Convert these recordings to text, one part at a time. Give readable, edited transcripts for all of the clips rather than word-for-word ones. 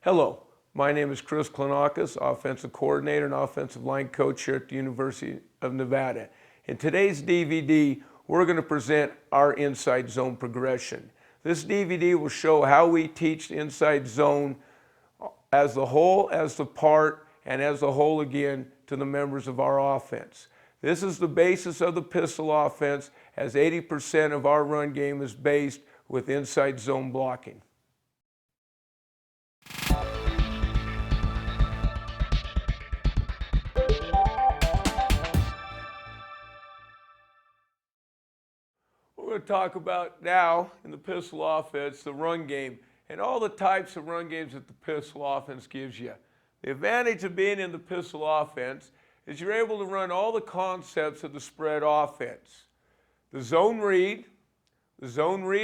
Hello, my name is Chris Klinakis, offensive coordinator and offensive line coach here at the University of Nevada. In today's DVD, we're going to present our inside zone progression. This DVD will show how we teach the inside zone as the whole, as the part, and as the whole again to the members of our offense. This is the basis of the pistol offense, as 80% of our run game is based with inside zone blocking. We're going to talk about now in the pistol offense, the run game, and all the types of run games that the pistol offense gives you. The advantage of being in the pistol offense is you're able to run all the concepts of the spread offense. The zone read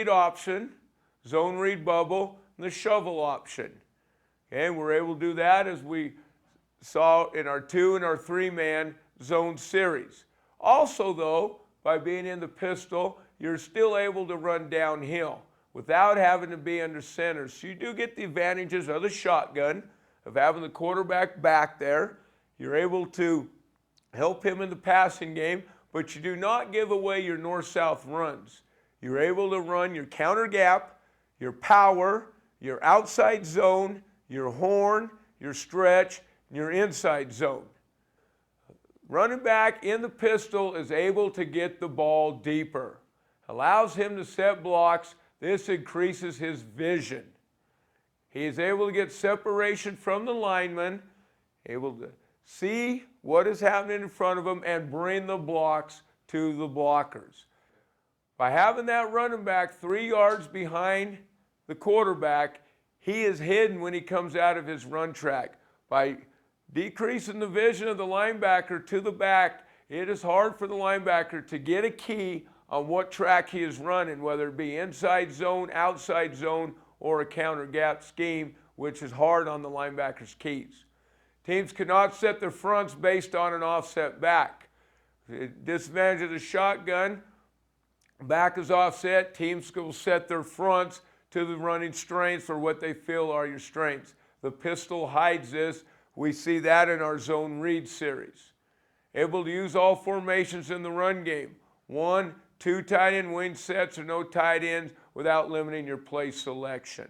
option, zone read bubble, and the shovel option. Okay, and we're able to do that as we saw in our 2 and our 3-man zone series. Also though, by being in the pistol, you're still able to run downhill without having to be under center. So you do get the advantages of the shotgun, of having the quarterback back there. You're able to help him in the passing game, but you do not give away your north-south runs. You're able to run your counter gap, your power, your outside zone, your horn, your stretch, and your inside zone. Running back in the pistol is able to get the ball deeper. Allows him to set blocks. This increases his vision. He is able to get separation from the lineman, able to see what is happening in front of him and bring the blocks to the blockers. By having that running back 3 yards behind the quarterback, he is hidden when he comes out of his run track. By decreasing the vision of the linebacker to the back, it is hard for the linebacker to get a key on what track he is running, whether it be inside zone, outside zone, or a counter gap scheme, which is hard on the linebacker's keys. Teams cannot set their fronts based on an offset back. The disadvantage of the shotgun, back is offset, teams will set their fronts to the running strengths or what they feel are your strengths. The pistol hides this. We see that in our zone read series. Able to use all formations in the run game. 1, 2 tight end wing sets or no tight ends without limiting your play selection.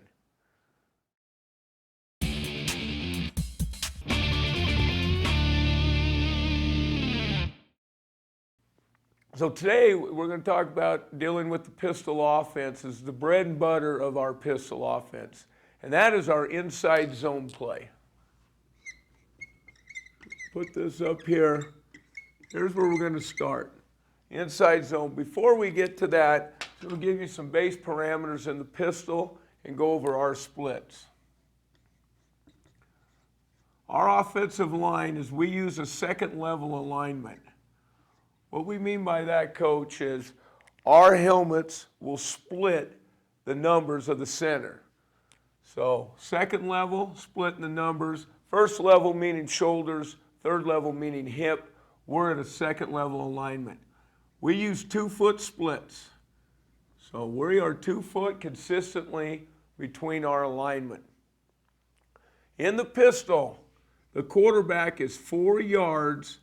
So today we're going to talk about dealing with the pistol offense as the bread and butter of our pistol offense. And that is our inside zone play. Put this up here. Here's where we're going to start. Inside zone. Before we get to that, we'll give you some base parameters in the pistol and go over our splits. Our offensive line is we use a second level alignment. What we mean by that, coach, is our helmets will split the numbers of the center. So second level, splitting the numbers. First level meaning shoulders, third level meaning hip. We're at a second level alignment. We use 2-foot splits. So we are 2 foot consistently between our alignment. In the pistol, the quarterback is 4 yards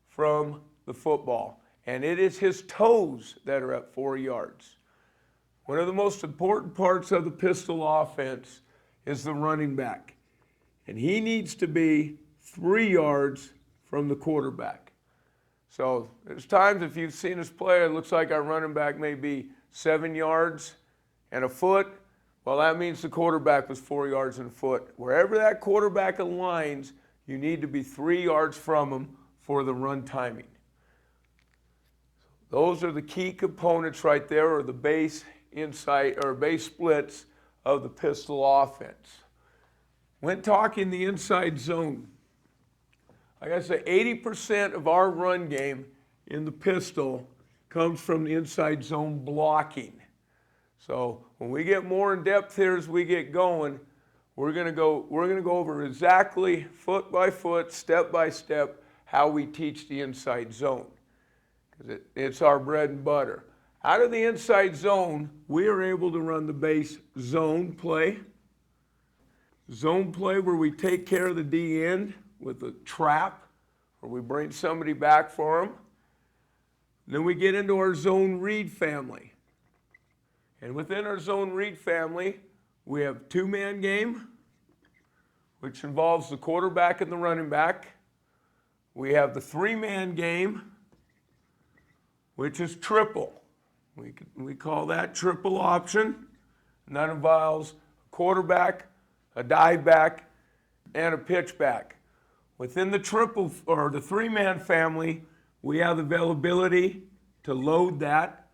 from the football, and it is his toes that are at 4 yards. One of the most important parts of the pistol offense is the running back, and he needs to be 3 yards from the quarterback. So there's times if you've seen us play, it looks like our running back may be 7 yards and a foot. Well, that means the quarterback was 4 yards and a foot. Wherever that quarterback aligns, you need to be 3 yards from him for the run timing. Those are the key components right there, or the base inside or base splits of the pistol offense. When talking the inside zone, like I say, 80% of our run game in the pistol comes from the inside zone blocking. So when we get more in depth here as we get going, we're going to go over exactly foot by foot, step by step, how we teach the inside zone. Because it's our bread and butter. Out of the inside zone, we are able to run the base zone play. Zone play where we take care of the D end with a trap, or we bring somebody back for them. Then we get into our zone read family. And within our zone read family, we have two-man game, which involves the quarterback and the running back. We have the three-man game, which is triple. We call that triple option. And that involves a quarterback, a dive back, and a pitch back. Within the triple or the three-man family, we have the availability to load that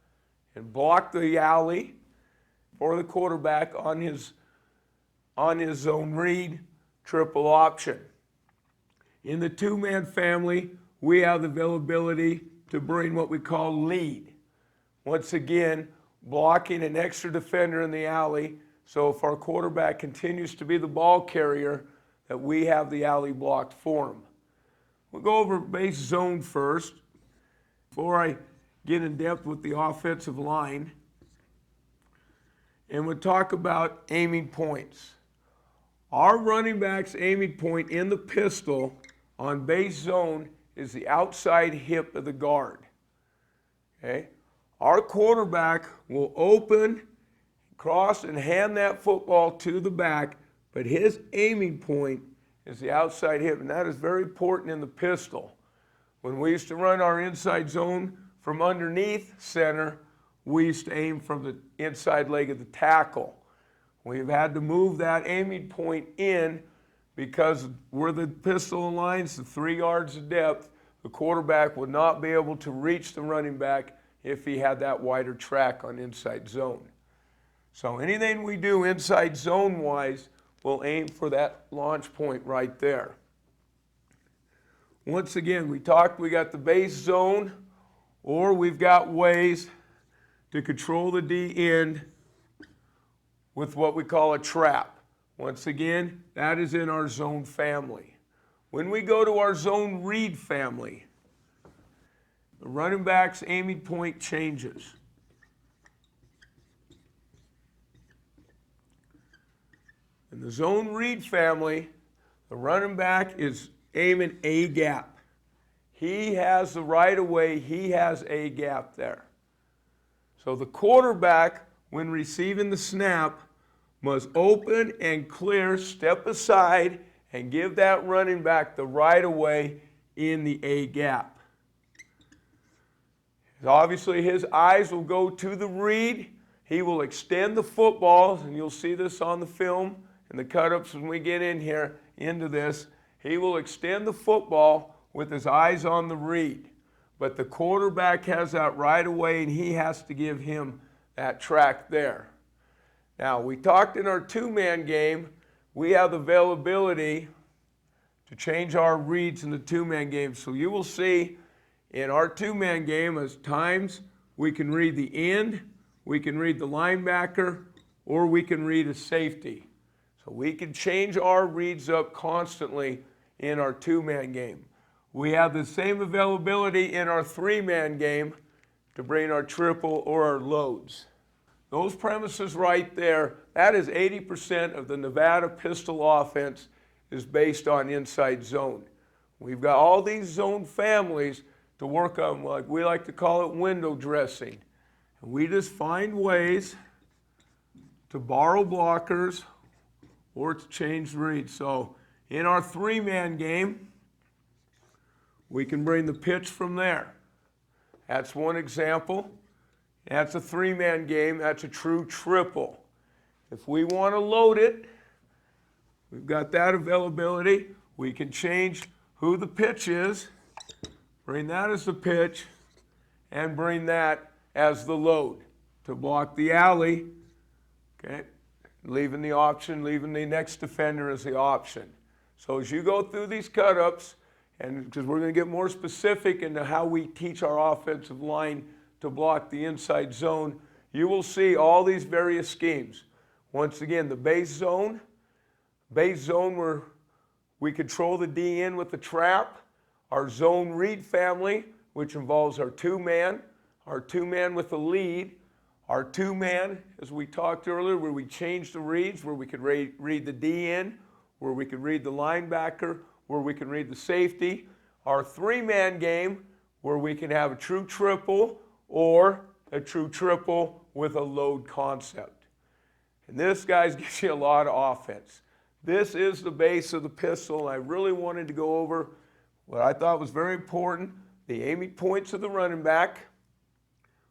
and block the alley for the quarterback on his zone read triple option. In the two-man family, we have the availability to bring what we call lead. Once again, blocking an extra defender in the alley, so if our quarterback continues to be the ball carrier, that we have the alley blocked for him. We'll go over base zone first. Before I get in depth with the offensive line, and we'll talk about aiming points. Our running back's aiming point in the pistol on base zone is the outside hip of the guard. Okay? Our quarterback will open, cross, and hand that football to the back, but his aiming point is the outside hip, and that is very important in the pistol. When we used to run our inside zone from underneath center, we used to aim from the inside leg of the tackle. We've had to move that aiming point in because where the pistol aligns, the 3 yards of depth, the quarterback would not be able to reach the running back if he had that wider track on inside zone. So anything we do inside zone-wise, we'll aim for that launch point right there. Once again, we got the base zone, or we've got ways to control the D end with what we call a trap. Once again, that is in our zone family. When we go to our zone read family, the running back's aiming point changes. In the zone read family, the running back is aiming A gap. He has the right of way, he has A gap there. So the quarterback, when receiving the snap, must open and clear, step aside, and give that running back the right of way in the A gap. Obviously, his eyes will go to the read. He will extend the football, and you'll see this on the film and the cut-ups when we get in here into this. He will extend the football with his eyes on the read. But the quarterback has that right away, and he has to give him that track there. Now, we talked in our two-man game, we have the availability to change our reads in the two-man game. So you will see in our two-man game, as times we can read the end, we can read the linebacker, or we can read a safety. So we can change our reads up constantly in our two-man game. We have the same availability in our three-man game to bring our triple or our loads. Those premises right there, that is 80% of the Nevada pistol offense is based on inside zone. We've got all these zone families to work on, like we like to call it window dressing. And we just find ways to borrow blockers or to change reads. So in our three-man game, we can bring the pitch from there. That's one example. That's a three-man game. That's a true triple. If we want to load it, we've got that availability. We can change who the pitch is, bring that as the pitch, and bring that as the load to block the alley, okay? Leaving the option, leaving the next defender as the option. So as you go through these cut-ups, and because we're going to get more specific into how we teach our offensive line to block the inside zone, you will see all these various schemes. Once again, the base zone where we control the D in with the trap, our zone read family, which involves our two-man with the lead, our two-man, as we talked earlier, where we change the reads, where we could read the D in where we can read the linebacker, where we can read the safety. Our three-man game, where we can have a true triple or a true triple with a load concept. And this, guys, gives you a lot of offense. This is the base of the pistol. I really wanted to go over what I thought was very important, the aiming points of the running back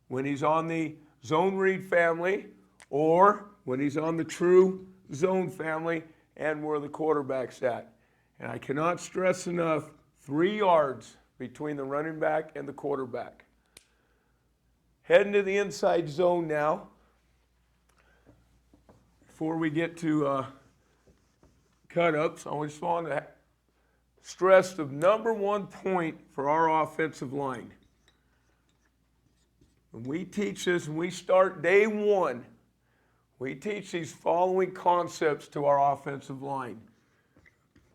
when he's on the zone read family or when he's on the true zone family and where the quarterback's at. And I cannot stress enough, 3 yards between the running back and the quarterback. Heading to the inside zone now. Before we get to cut-ups, I just want to stress the number 1 point for our offensive line. When we teach this, and we start day 1, we teach these following concepts to our offensive line.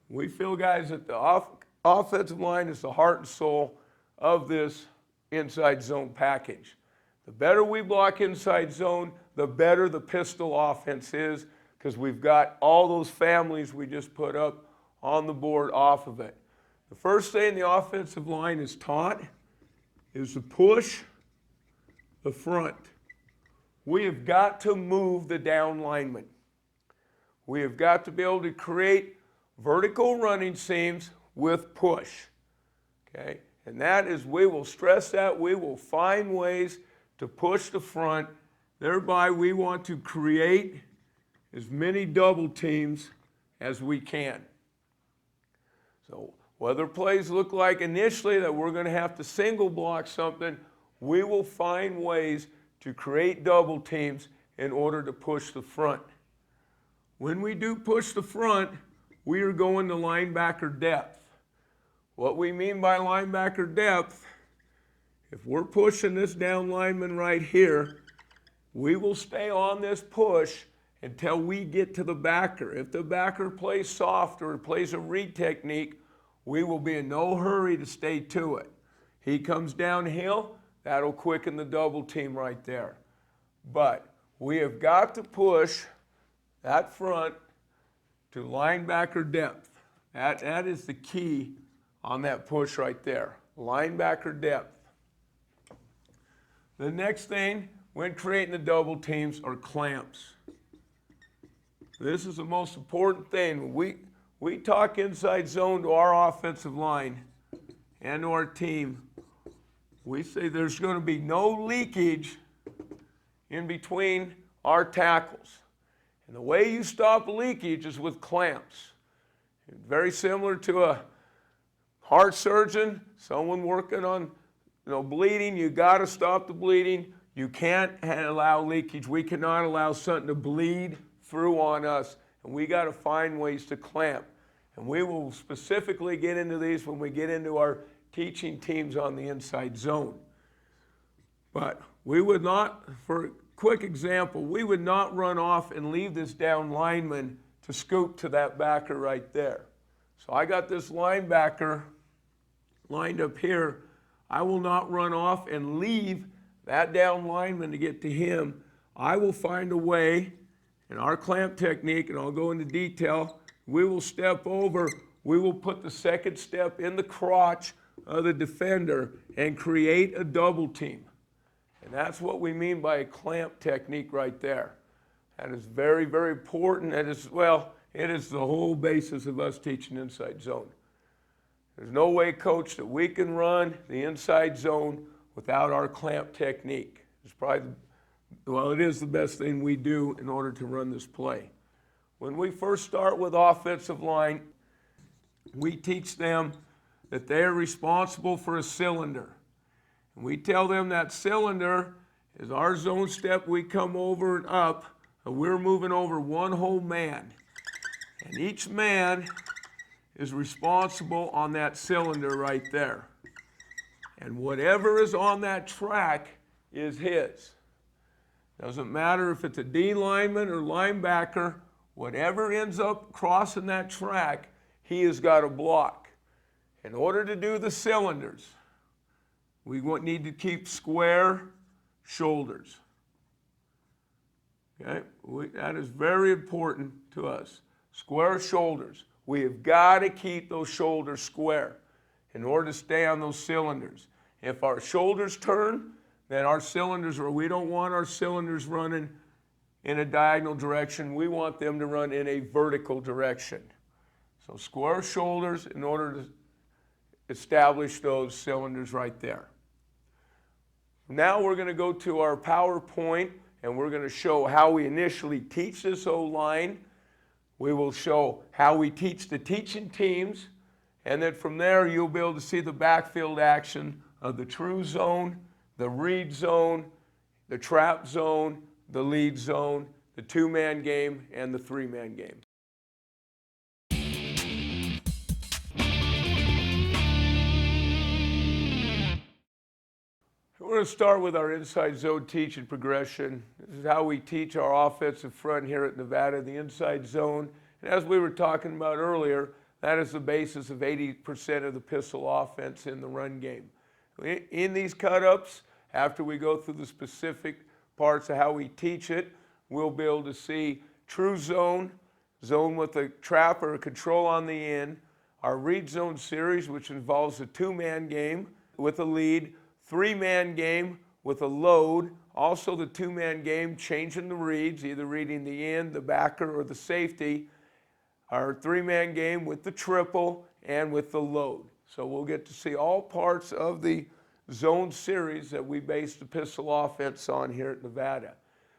We feel, guys, that the offensive line is the heart and soul of this inside zone package. The better we block inside zone, the better the pistol offense is, because we've got all those families we just put up on the board off of it. The first thing the offensive line is taught is to push the front. We have got to move the down lineman. We have got to be able to create vertical running seams with push. Okay? And that is, we will stress that, we will find ways to push the front. Thereby, we want to create as many double teams as we can. So whether plays look like initially that we're going to have to single block something, we will find ways to create double teams in order to push the front. When we do push the front, we are going to linebacker depth. What we mean by linebacker depth, if we're pushing this down lineman right here, we will stay on this push until we get to the backer. If the backer plays soft or plays a read technique, we will be in no hurry to stay to it. He comes downhill, that'll quicken the double team right there. But we have got to push that front to linebacker depth. That is the key on that push right there, linebacker depth. The next thing when creating the double teams are clamps. This is the most important thing. We talk inside zone to our offensive line and to our team. We say there's going to be no leakage in between our tackles. And the way you stop leakage is with clamps. Very similar to a heart surgeon, someone working on bleeding. You got to stop the bleeding. You can't allow leakage. We cannot allow something to bleed through on us, and we got to find ways to clamp. And we will specifically get into these when we get into our teaching teams on the inside zone. But we would not, for a quick example, we would not run off and leave this down lineman to scoop to that backer right there. So I got this linebacker lined up here. I will not run off and leave that down lineman to get to him. I will find a way in our clamp technique, and I'll go into detail. We will step over. We will put the second step in the crotch of the defender and create a double team. And that's what we mean by a clamp technique right there. That is very, very important. It is the whole basis of us teaching inside zone. There's no way, coach, that we can run the inside zone without our clamp technique. It's probably, it is the best thing we do in order to run this play. When we first start with offensive line, we teach them that they're responsible for a cylinder. And we tell them that cylinder is our zone step. We come over and up, and we're moving over one whole man. And each man is responsible on that cylinder right there. And whatever is on that track is his. Doesn't matter if it's a D lineman or linebacker, whatever ends up crossing that track, he has got to block. In order to do the cylinders, we need to keep square shoulders. Okay? That is very important to us. Square shoulders. We have got to keep those shoulders square in order to stay on those cylinders. If our shoulders turn, then our cylinders, or we don't want our cylinders running in a diagonal direction. We want them to run in a vertical direction. So square shoulders in order to establish those cylinders right there. Now we're going to go to our PowerPoint, and we're going to show how we initially teach this O-line. We will show how we teach the teaching teams, and then from there you'll be able to see the backfield action of the true zone, the read zone, the trap zone, the lead zone, the two-man game, and the three-man game. We're going to start with our inside zone teaching progression. This is how we teach our offensive front here at Nevada, the inside zone. And as we were talking about earlier, that is the basis of 80% of the pistol offense in the run game. In these cut-ups, after we go through the specific parts of how we teach it, we'll be able to see true zone, zone with a trap or a control on the end, our read zone series, which involves a two-man game with a lead, three-man game with a load, also the two-man game changing the reads, either reading the end, the backer, or the safety, our three-man game with the triple and with the load. So we'll get to see all parts of the zone series that we base the pistol offense on here at Nevada.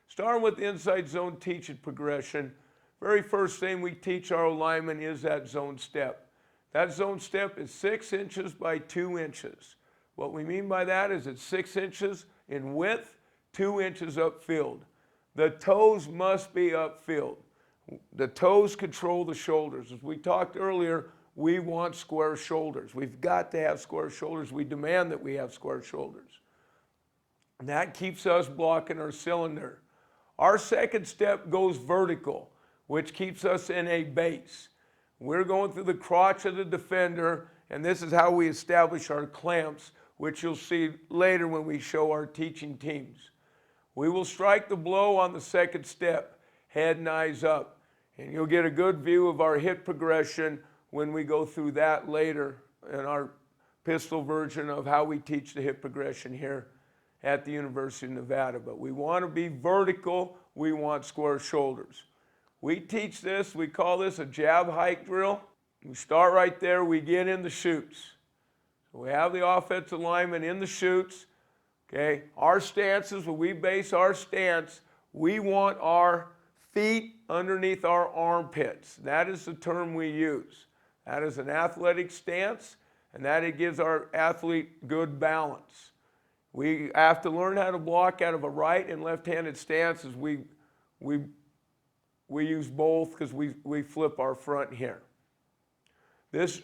Starting with the inside zone teaching progression, very first thing we teach our linemen is that zone step. That zone step is 6 inches by 2 inches. What we mean by that is it's 6 inches in width, 2 inches upfield. The toes must be upfield. The toes control the shoulders. As we talked earlier, we want square shoulders. We've got to have square shoulders. We demand that we have square shoulders. And that keeps us blocking our cylinder. Our second step goes vertical, which keeps us in a base. We're going through the crotch of the defender, and this is how we establish our clamps, which you'll see later when we show our teaching teams. We will strike the blow on the second step, head and eyes up, and you'll get a good view of our hit progression when we go through that later in our pistol version of how we teach the hit progression here at the University of Nevada. But we want to be vertical, we want square shoulders. We teach this, we call this a jab hike drill. We start right there, we get in the chutes. So we have the offensive lineman in the chutes. Okay, our stances, when we base our stance, we want our feet underneath our armpits. That is the term we use. That is an athletic stance, and that it gives our athlete good balance. We have to learn how to block out of a right and left-handed stance as we use both because we flip our front here. This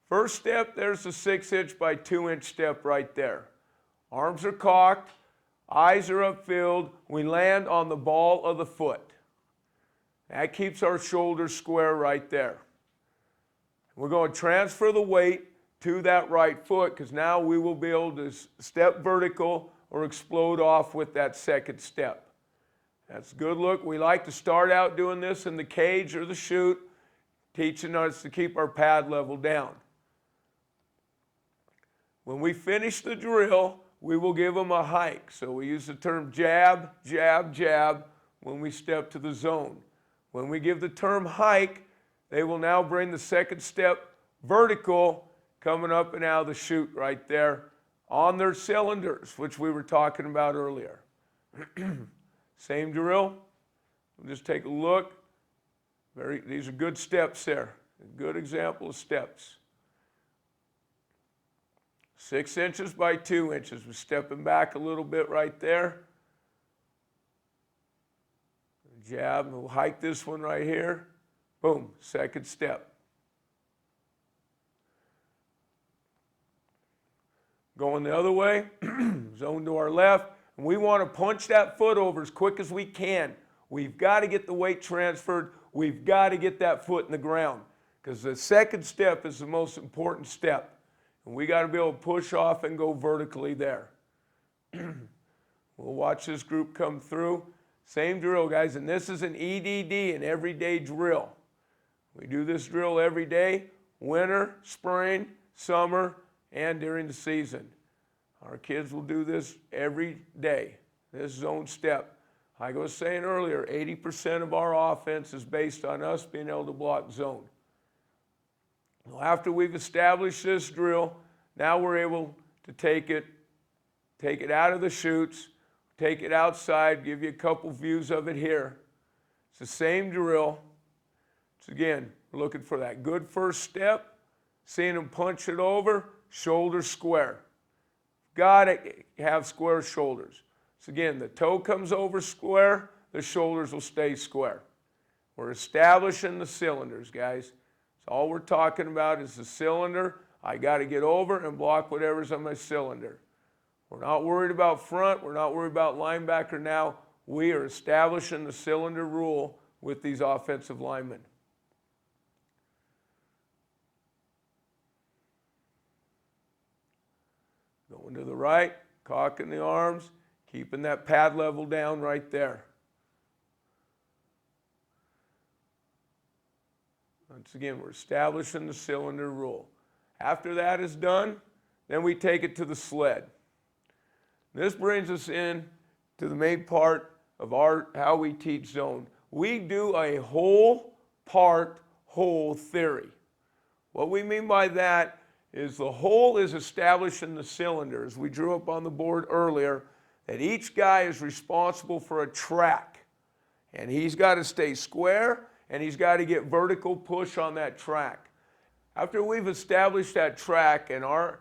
first step, there's the 6 inch by 2 inch step right there. Arms are cocked, eyes are upfield, we land on the ball of the foot. That keeps our shoulders square right there. We're going to transfer the weight to that right foot because now we will be able to step vertical or explode off with that second step. That's a good look. We like to start out doing this in the cage or the chute, teaching us to keep our pad level down. When we finish the drill, we will give them a hike. So we use the term jab, jab, jab when we step to the zone. When we give the term hike, they will now bring the second step vertical, coming up and out of the chute right there on their cylinders, which we were talking about earlier. Same drill. We'll just take a look. These are good steps there. A good example of steps. 6 inches by 2 inches. We're stepping back a little bit right there. Jab, we'll hike this one right here. Boom, second step. Going the other way, zone to our left. And we want to punch that foot over as quick as we can. We've got to get the weight transferred. We've got to get that foot in the ground because the second step is the most important step. And we got to be able to push off and go vertically there. We'll watch this group come through. Same drill, guys, and this is an EDD, an everyday drill. We do this drill every day, winter, spring, summer, and during the season. Our kids will do this every day, this zone step. Like I was saying earlier, 80% of our offense is based on us being able to block zone. Well, after we've established this drill, now we're able to take it out of the chutes, take it outside, give you a couple views of it here. It's the same drill. So again, we're looking for that good first step, seeing them punch it over, shoulders square. Got to have square shoulders. So again, the toe comes over square, the shoulders will stay square. We're establishing the cylinders, guys. So all we're talking about is the cylinder. I got to get over and block whatever's on my cylinder. We're not worried about front. We're not worried about linebacker now. We are establishing the cylinder rule with these offensive linemen. Going to the right, cocking the arms, keeping that pad level down right there. Once again, we're establishing the cylinder rule. After that is done, then we take it to the sled. This brings us in to the main part of how we teach zone. We do a whole part, whole theory. What we mean by that is the whole is establishing the cylinder, as we drew up on the board earlier, that each guy is responsible for a track. And he's got to stay square, and he's got to get vertical push on that track. After we've established that track and our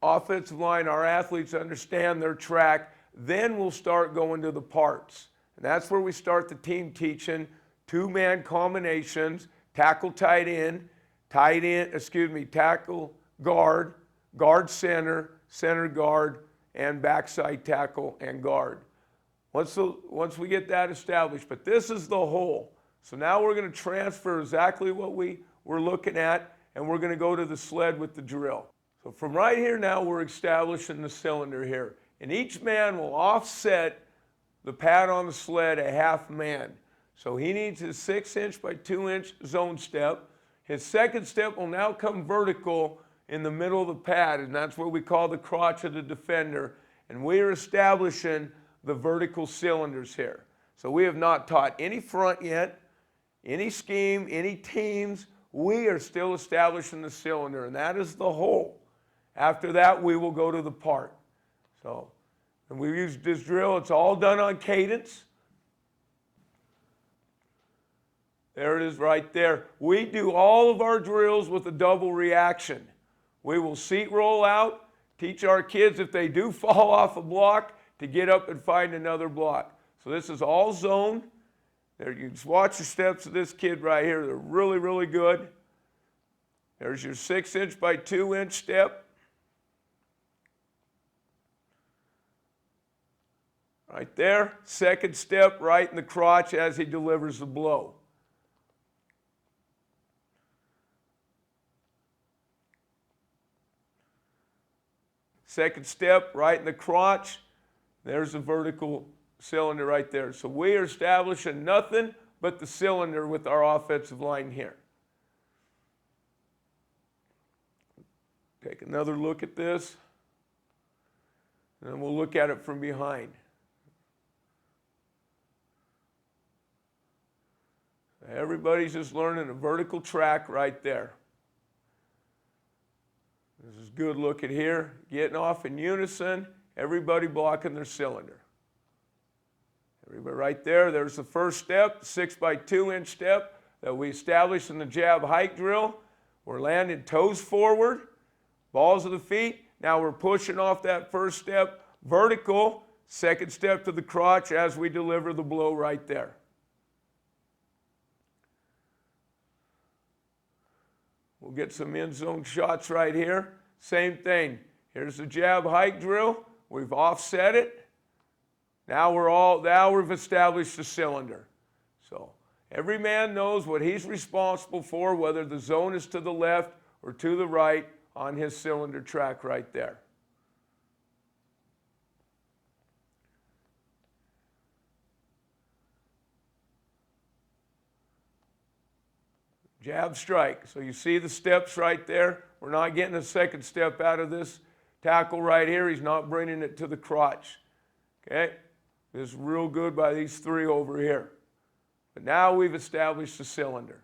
offensive line, our athletes understand their track, then we'll start going to the parts. And that's where we start the team teaching two-man combinations, tackle tackle guard, guard center, center guard, and backside tackle and guard. Once we get that established, but this is the whole. So now we're going to transfer exactly what we were looking at, and we're going to go to the sled with the drill. So from right here now, we're establishing the cylinder here. And each man will offset the pad on the sled a half man. So he needs his 6-inch by 2-inch zone step. His second step will now come vertical in the middle of the pad, and that's what we call the crotch of the defender. And we are establishing the vertical cylinders here. So we have not taught any front yet, any scheme, any teams. We are still establishing the cylinder, and that is the whole. After that, we will go to the part. So, and we use this drill. It's all done on cadence. There it is right there. We do all of our drills with a double reaction. We will seat roll out, teach our kids if they do fall off a block to get up and find another block. So this is all zone. There, you just watch the steps of this kid right here. They're really, really good. There's your 6-inch by 2-inch step. Right there. Second step right in the crotch as he delivers the blow. Second step right in the crotch. There's the vertical cylinder right there. So we are establishing nothing but the cylinder with our offensive line here. Take another look at this, and then we'll look at it from behind. Everybody's just learning a vertical track right there. This is good looking here, getting off in unison, everybody blocking their cylinder. Everybody right there, there's the first step, 6 by 2-inch step that we established in the jab hike drill. We're landing toes forward, balls of the feet. Now we're pushing off that first step, vertical, second step to the crotch as we deliver the blow right there. We'll get some end zone shots right here. Same thing. Here's the jab hike drill. We've offset it. Now we've established the cylinder. So every man knows what he's responsible for, whether the zone is to the left or to the right on his cylinder track right there. jab, strike. So you see the steps right there. We're not getting a second step out of this tackle right here. He's not bringing it to the crotch. Okay? This is real good by these three over here. But now we've established the cylinder.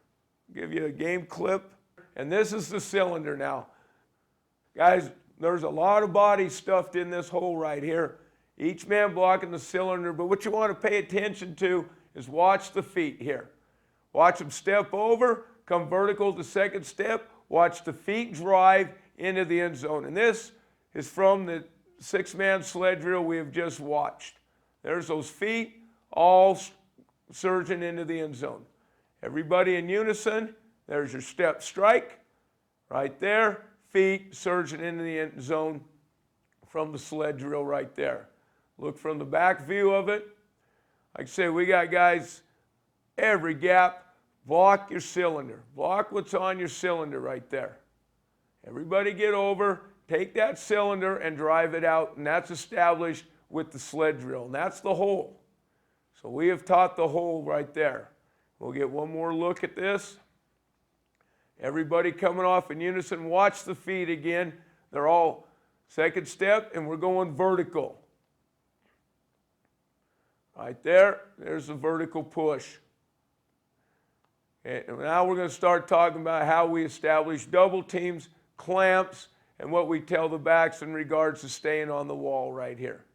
I'll give you a game clip. And this is the cylinder now. Guys, there's a lot of body stuffed in this hole right here. Each man blocking the cylinder. But what you want to pay attention to is watch the feet here. Watch them step over, come vertical to second step. Watch the feet drive into the end zone. And this is from the six-man sled drill we have just watched. There's those feet all surging into the end zone. Everybody in unison. There's your step strike right there. Feet surging into the end zone from the sled drill right there. Look from the back view of it. Like I say, we got guys every gap. Block your cylinder. Block what's on your cylinder right there. Everybody get over, take that cylinder and drive it out, and that's established with the sled drill, and that's the hole. So we have taught the hole right there. We'll get one more look at this. Everybody coming off in unison. Watch the feet again. They're all second step, and we're going vertical. Right there, there's the vertical push. And now we're going to start talking about how we establish double teams, clamps, and what we tell the backs in regards to staying on the wall right here.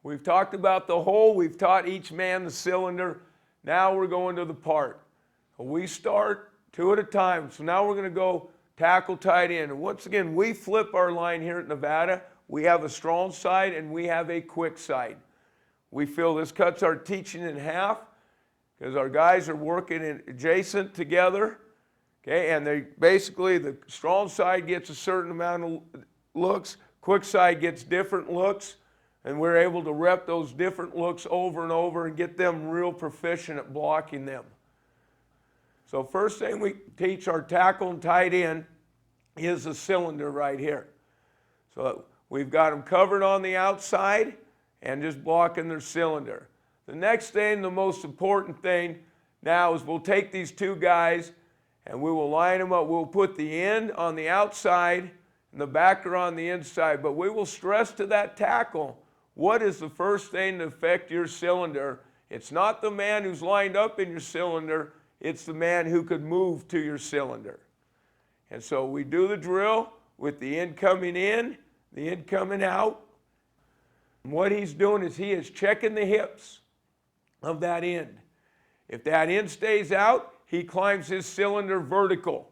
We've talked about the hole. We've taught each man the cylinder. Now we're going to the part. We start two at a time. So now we're going to go tackle, tight end. And once again, we flip our line here at Nevada. We have a strong side and we have a quick side. We feel this cuts our teaching in half because our guys are working adjacent together. Okay, and they basically, the strong side gets a certain amount of looks, quick side gets different looks, and we're able to rep those different looks over and over and get them real proficient at blocking them. So first thing we teach our tackle and tight end is the cylinder right here. So we've got them covered on the outside and just blocking their cylinder. The next thing, the most important thing now is we'll take these two guys and we will line them up. We'll put the end on the outside and the backer on the inside, but we will stress to that tackle, what is the first thing to affect your cylinder? It's not the man who's lined up in your cylinder, it's the man who could move to your cylinder. And so we do the drill with the end coming in, the end coming out. And what he's doing is he is checking the hips of that end. If that end stays out, he climbs his cylinder vertical.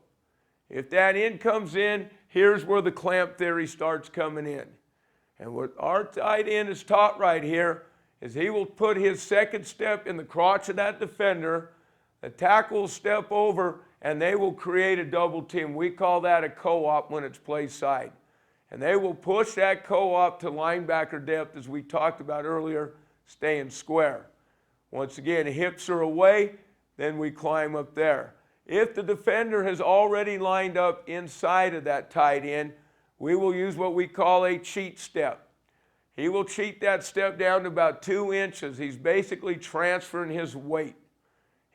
If that end comes in, here's where the clamp theory starts coming in. And what our tight end is taught right here is he will put his second step in the crotch of that defender. The tackle will step over, and they will create a double team. We call that a co-op when it's play side. And they will push that co-op to linebacker depth, as we talked about earlier, staying square. Once again, hips are away, then we climb up there. If the defender has already lined up inside of that tight end, we will use what we call a cheat step. He will cheat that step down to about 2 inches. He's basically transferring his weight.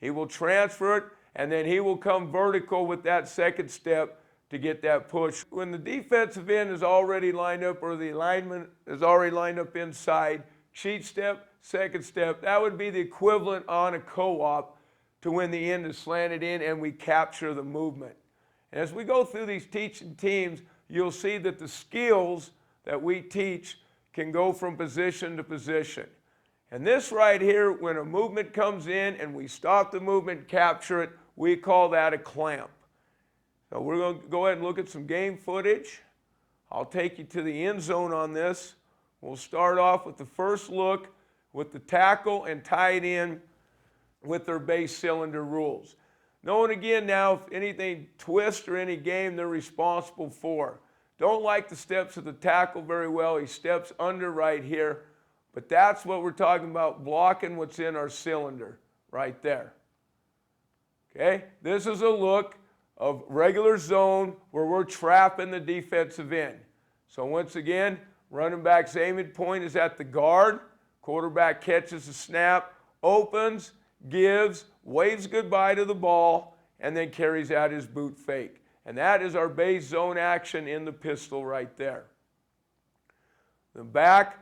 He will transfer it, and then he will come vertical with that second step to get that push. When the defensive end is already lined up or the alignment is already lined up inside, cheat step, second step, that would be the equivalent on a co-op to when the end is slanted in and we capture the movement. And as we go through these teaching teams, you'll see that the skills that we teach can go from position to position. And this right here, when a movement comes in and we stop the movement, capture it, we call that a clamp. So we're going to go ahead and look at some game footage. I'll take you to the end zone on this. We'll start off with the first look with the tackle and tight end with their base cylinder rules. Knowing again now, if anything twists or any game, they're responsible for. Don't like the steps of the tackle very well. He steps under right here. But that's what we're talking about, blocking what's in our cylinder right there. Okay? This is a look of regular zone where we're trapping the defensive end. So once again, Running back's aiming point is at the guard. Quarterback catches the snap, opens, gives, waves goodbye to the ball, and then carries out his boot fake. And that is our base zone action in the pistol right there. The back,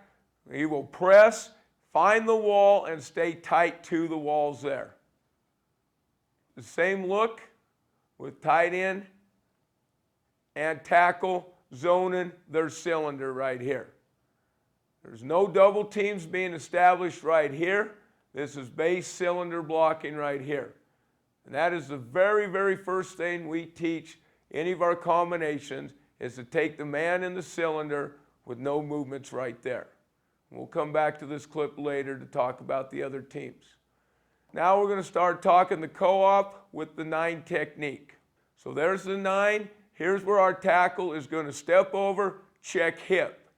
he will press, find the wall, and stay tight to the walls there. The same look with tight end and tackle zoning their cylinder right here. There's no double teams being established right here. This is base cylinder blocking right here. And that is the very, very first thing we teach any of our combinations, is to take the man in the cylinder with no movements right there. We'll come back to this clip later to talk about the other teams. Now we're going to start talking the co-op with the 9 technique. So there's the 9. Here's where our tackle is going to step over, check hip.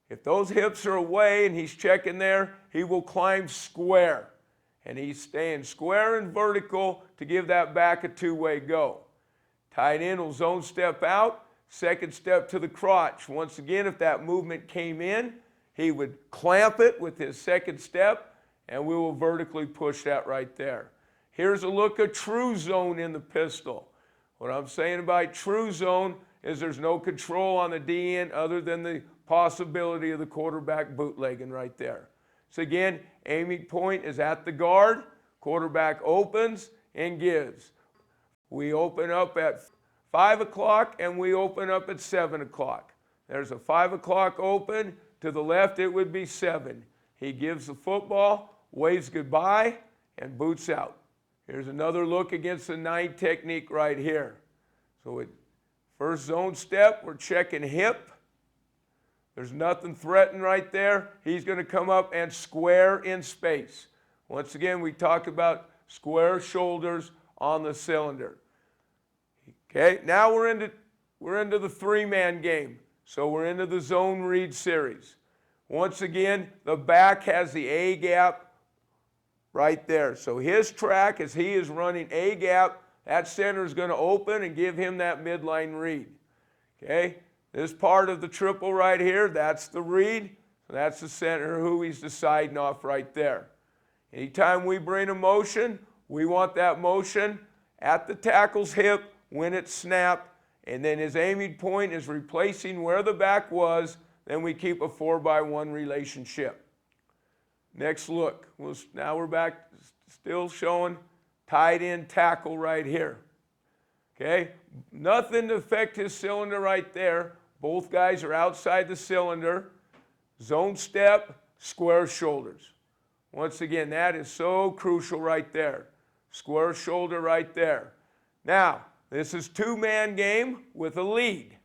If those hips are away and he's checking there, he will climb square. And he's staying square and vertical to give that back a two-way go. Tight end will zone step out, second step to the crotch. Once again, if that movement came in, he would clamp it with his second step, and we will vertically push that right there. Here's a look at true zone in the pistol. What I'm saying about true zone is there's no control on the D-end other than the possibility of the quarterback bootlegging right there. So again, aiming point is at the guard, quarterback opens and gives. We open up at 5 o'clock and we open up at 7 o'clock. There's a 5 o'clock open. To the left, it would be 7. He gives the football, waves goodbye, and boots out. Here's another look against the 9 technique right here. So at first zone step, we're checking hip. There's nothing threatened right there. He's going to come up and square in space. Once again, we talked about square shoulders on the cylinder. Okay, now we're into the 3-man game. So we're into the zone read series. Once again, the back has the A gap right there. So his track, as he is running A gap, that center is going to open and give him that midline read. Okay, this part of the triple right here, that's the read. That's the center who he's deciding off right there. Anytime we bring a motion, we want that motion at the tackle's hip when it's snapped, and then his aiming point is replacing where the back was. Then we keep a 4-by-1 relationship. Next look. Now we're back, still showing tight end tackle right here. Okay, nothing to affect his cylinder right there. Both guys are outside the cylinder. Zone step, square shoulders. Once again, that is so crucial right there. Square shoulder right there. Now, this is 2-man game with a lead.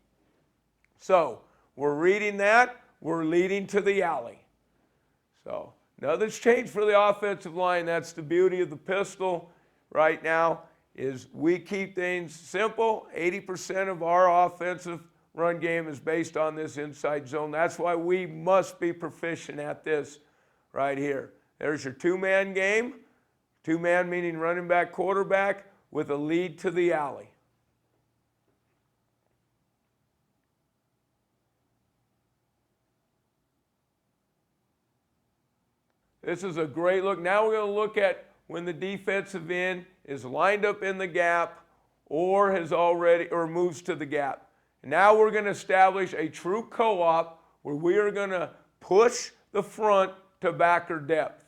So, we're reading that, we're leading to the alley. So, nothing's changed for the offensive line. That's the beauty of the pistol right now, is we keep things simple. 80% of our offensive run game is based on this inside zone. That's why we must be proficient at this right here. There's your 2-man game. 2-man meaning running back, quarterback, with a lead to the alley. This is a great look. Now we're going to look at when the defensive end is lined up in the gap or has already or moves to the gap. And now we're going to establish a true co-op where we are going to push the front to backer depth.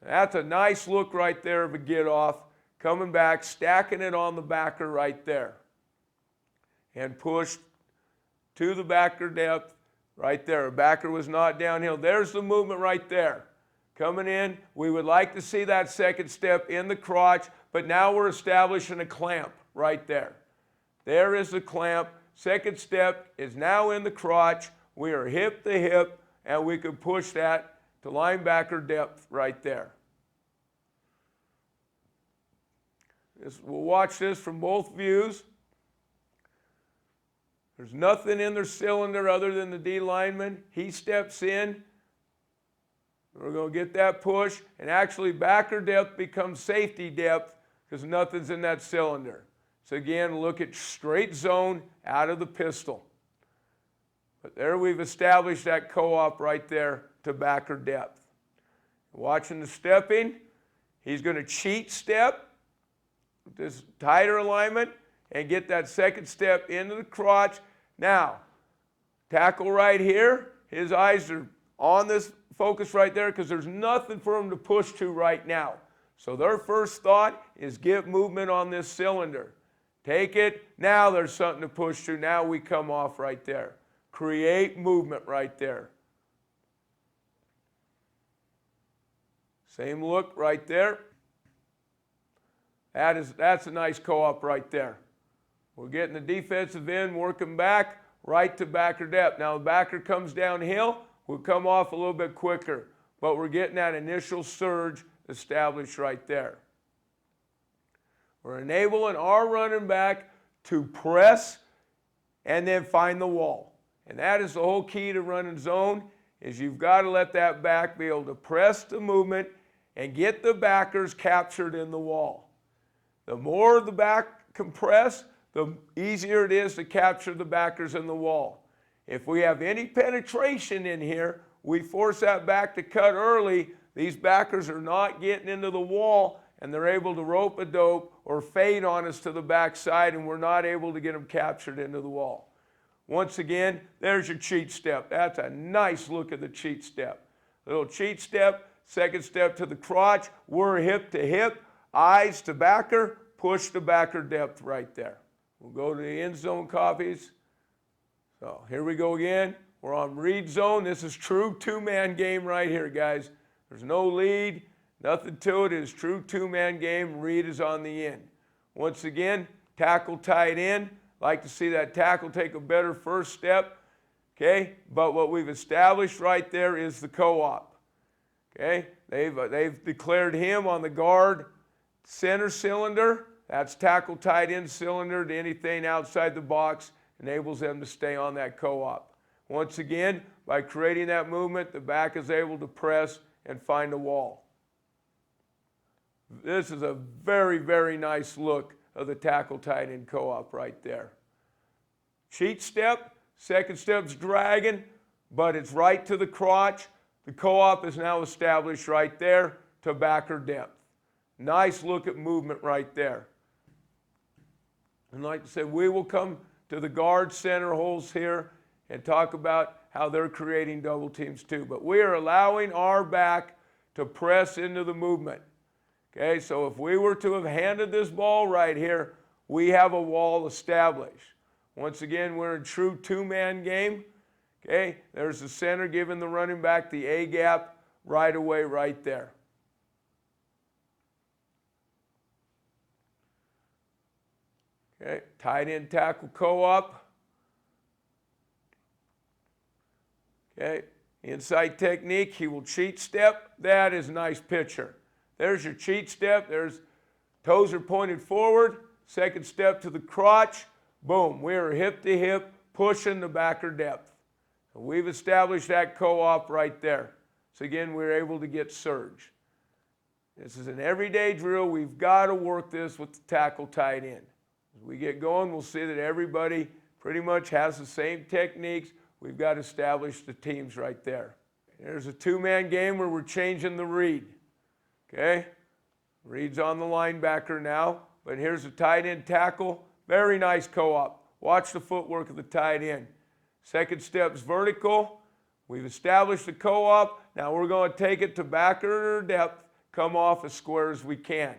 That's a nice look right there of a get off. Coming back, stacking it on the backer right there. And push to the backer depth right there. A backer was not downhill. There's the movement right there. Coming in, we would like to see that second step in the crotch, but now we're establishing a clamp right there. There is the clamp. Second step is now in the crotch. We are hip to hip, and we can push that to linebacker depth right there. We'll watch this from both views. There's nothing in their cylinder other than the D lineman. He steps in. We're going to get that push, and actually backer depth becomes safety depth because nothing's in that cylinder. So again, look at straight zone out of the pistol. But there we've established that co-op right there to backer depth. Watching the stepping, he's going to cheat step with this tighter alignment and get that second step into the crotch. Now, tackle right here, his eyes are on this focus right there because there's nothing for him to push to right now. So their first thought is get movement on this cylinder. Take it, now there's something to push to. Now we come off right there. Create movement right there. Same look right there. That's a nice co-op right there. We're getting the defensive end, working back, right to backer depth. Now the backer comes downhill, we'll come off a little bit quicker, but we're getting that initial surge established right there. We're enabling our running back to press and then find the wall. And that is the whole key to running zone, is you've got to let that back be able to press the movement and get the backers captured in the wall. The more the back can press, the easier it is to capture the backers in the wall. If we have any penetration in here, we force that back to cut early, these backers are not getting into the wall and they're able to rope a dope or fade on us to the backside, and we're not able to get them captured into the wall. Once again, there's your cheat step. That's a nice look at the cheat step. Little cheat step, second step to the crotch, we're hip to hip, eyes to backer, push to backer depth right there. We'll go to the end zone copies. So here we go again. We're on read zone. This is true two-man game right here, guys. There's no lead, nothing to it. It is true two-man game. Read is on the end. Once again, tackle tight end. Like to see that tackle take a better first step. Okay, but what we've established right there is the co-op. Okay, they've declared him on the guard center cylinder. That's tackle tight end cylinder to anything outside the box, enables them to stay on that co-op. Once again, by creating that movement, the back is able to press and find a wall. This is a very, very nice look of the tackle tight end co-op right there. Cheat step, second step's dragging, but it's right to the crotch. The co-op is now established right there to backer depth. Nice look at movement right there. And like I said, we will come to the guard center holes here and talk about how they're creating double teams too. But we are allowing our back to press into the movement. Okay, so if we were to have handed this ball right here, we have a wall established. Once again, we're in true two-man game. Okay, there's the center giving the running back the A gap right away right there. Okay, tight end tackle co-op. Okay, inside technique, he will cheat step. That is a nice picture. There's your cheat step. There's toes are pointed forward. Second step to the crotch. Boom, we are hip to hip, pushing the backer depth. So we've established that co-op right there. So again, we're able to get surge. This is an everyday drill. We've got to work this with the tackle tight end. As we get going, we'll see that everybody pretty much has the same techniques. We've got to establish the teams right there. There's a two-man game where we're changing the read. Okay? Read's on the linebacker now, but here's a tight end tackle. Very nice co-op. Watch the footwork of the tight end. Second step's vertical. We've established the co-op. Now we're going to take it to backer depth, come off as square as we can.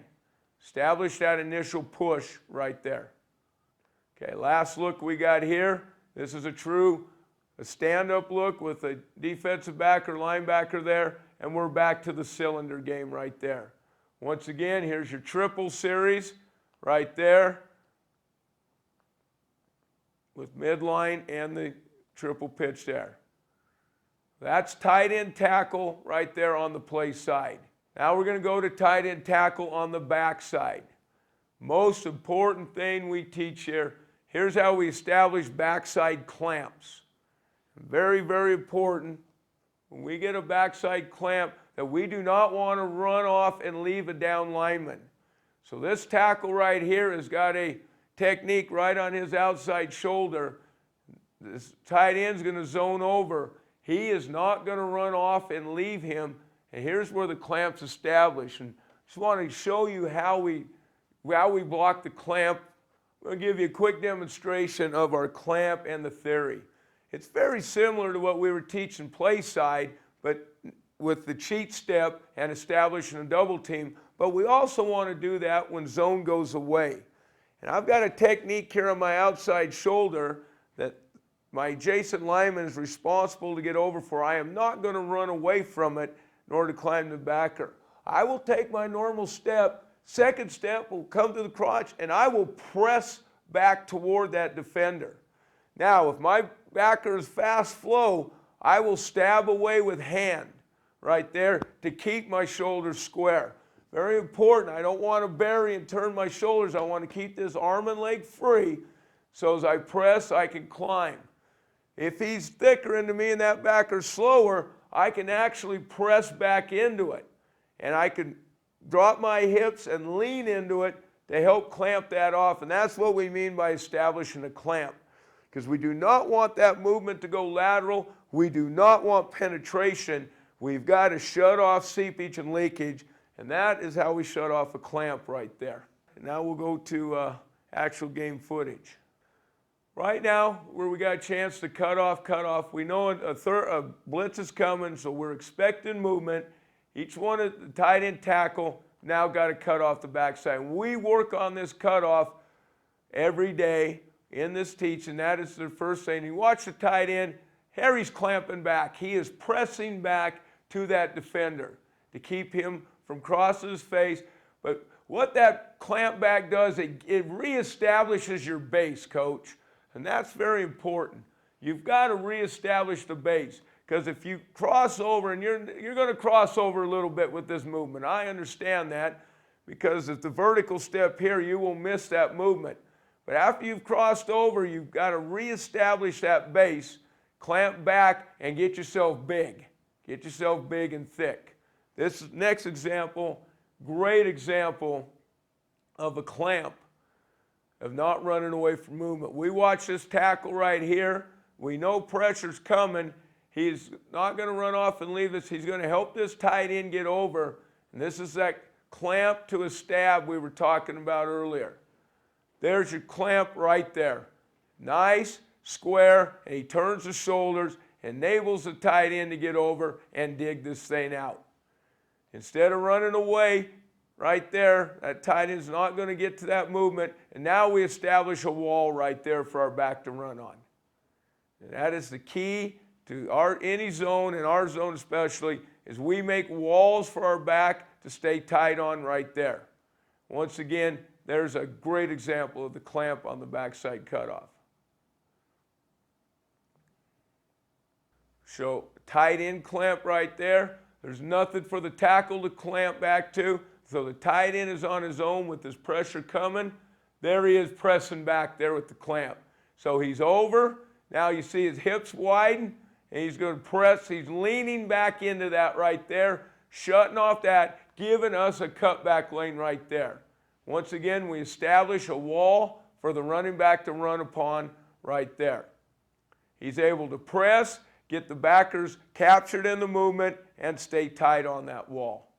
Establish that initial push right there. Okay, last look we got here. This is a stand-up look with a defensive back or linebacker there, and we're back to the cylinder game right there. Once again, here's your triple series right there with midline and the triple pitch there. That's tight end tackle right there on the play side. Now we're going to go to tight end tackle on the back side. Most important thing we teach here, here's how we establish backside clamps. Very, very important. When we get a backside clamp, that we do not want to run off and leave a down lineman. So this tackle right here has got a technique right on his outside shoulder. this tight end's going to zone over. He is not going to run off and leave him. And here's where the clamp's established. And just want to show you how we block the clamp. I'm going to give you a quick demonstration of our clamp and the theory. It's very similar to what we were teaching play side, but with the cheat step and establishing a double team. But we also want to do that when zone goes away. And I've got a technique here on my outside shoulder that my adjacent lineman is responsible to get over for. I am not going to run away from it in order to climb the backer. I will take my normal step. Second step will come to the crotch, and I will press back toward that defender. Now, if my backer is fast flow, I will stab away with hand right there to keep my shoulders square. Very important. I don't want to bury and turn my shoulders. I want to keep this arm and leg free so as I press, I can climb. If he's thicker into me and that backer's slower, I can actually press back into it. And I can drop my hips and lean into it to help clamp that off. And that's what we mean by establishing a clamp. Because we do not want that movement to go lateral. We do not want penetration. We've got to shut off seepage and leakage. And that is how we shut off a clamp right there. And now we'll go to actual game footage. Right now, where we got a chance to cut off, we know a blitz is coming, so we're expecting movement. Each one of the tight end tackle now got to cut off the backside. We work on this cutoff every day in this teaching. That is the first thing. You watch the tight end, Harry's clamping back. He is pressing back to that defender to keep him from crossing his face. But what that clamp back does, it reestablishes your base, coach. And that's very important. You've got to reestablish the base. Because if you cross over, and you're going to cross over a little bit with this movement. I understand that, because if the vertical step here, you will miss that movement. But after you've crossed over, you've got to reestablish that base, clamp back, and get yourself big. Get yourself big and thick. This next example, great example of a clamp, of not running away from movement. We watch this tackle right here. We know pressure's coming. He's not going to run off and leave us. He's going to help this tight end get over. And this is that clamp to a stab we were talking about earlier. There's your clamp right there. Nice, square, and he turns the shoulders, enables the tight end to get over and dig this thing out. Instead of running away, right there, that tight end's not going to get to that movement, and now we establish a wall right there for our back to run on. And that is the key to any zone, and our zone especially, is we make walls for our back to stay tight on right there. Once again, there's a great example of the clamp on the backside cutoff. So tight end clamp right there. There's nothing for the tackle to clamp back to. So the tight end is on his own with his pressure coming. There he is pressing back there with the clamp. So he's over. Now you see his hips widen, and he's going to press. He's leaning back into that right there, shutting off that, giving us a cutback lane right there. Once again, we establish a wall for the running back to run upon right there. He's able to press, get the backers captured in the movement, and stay tight on that wall.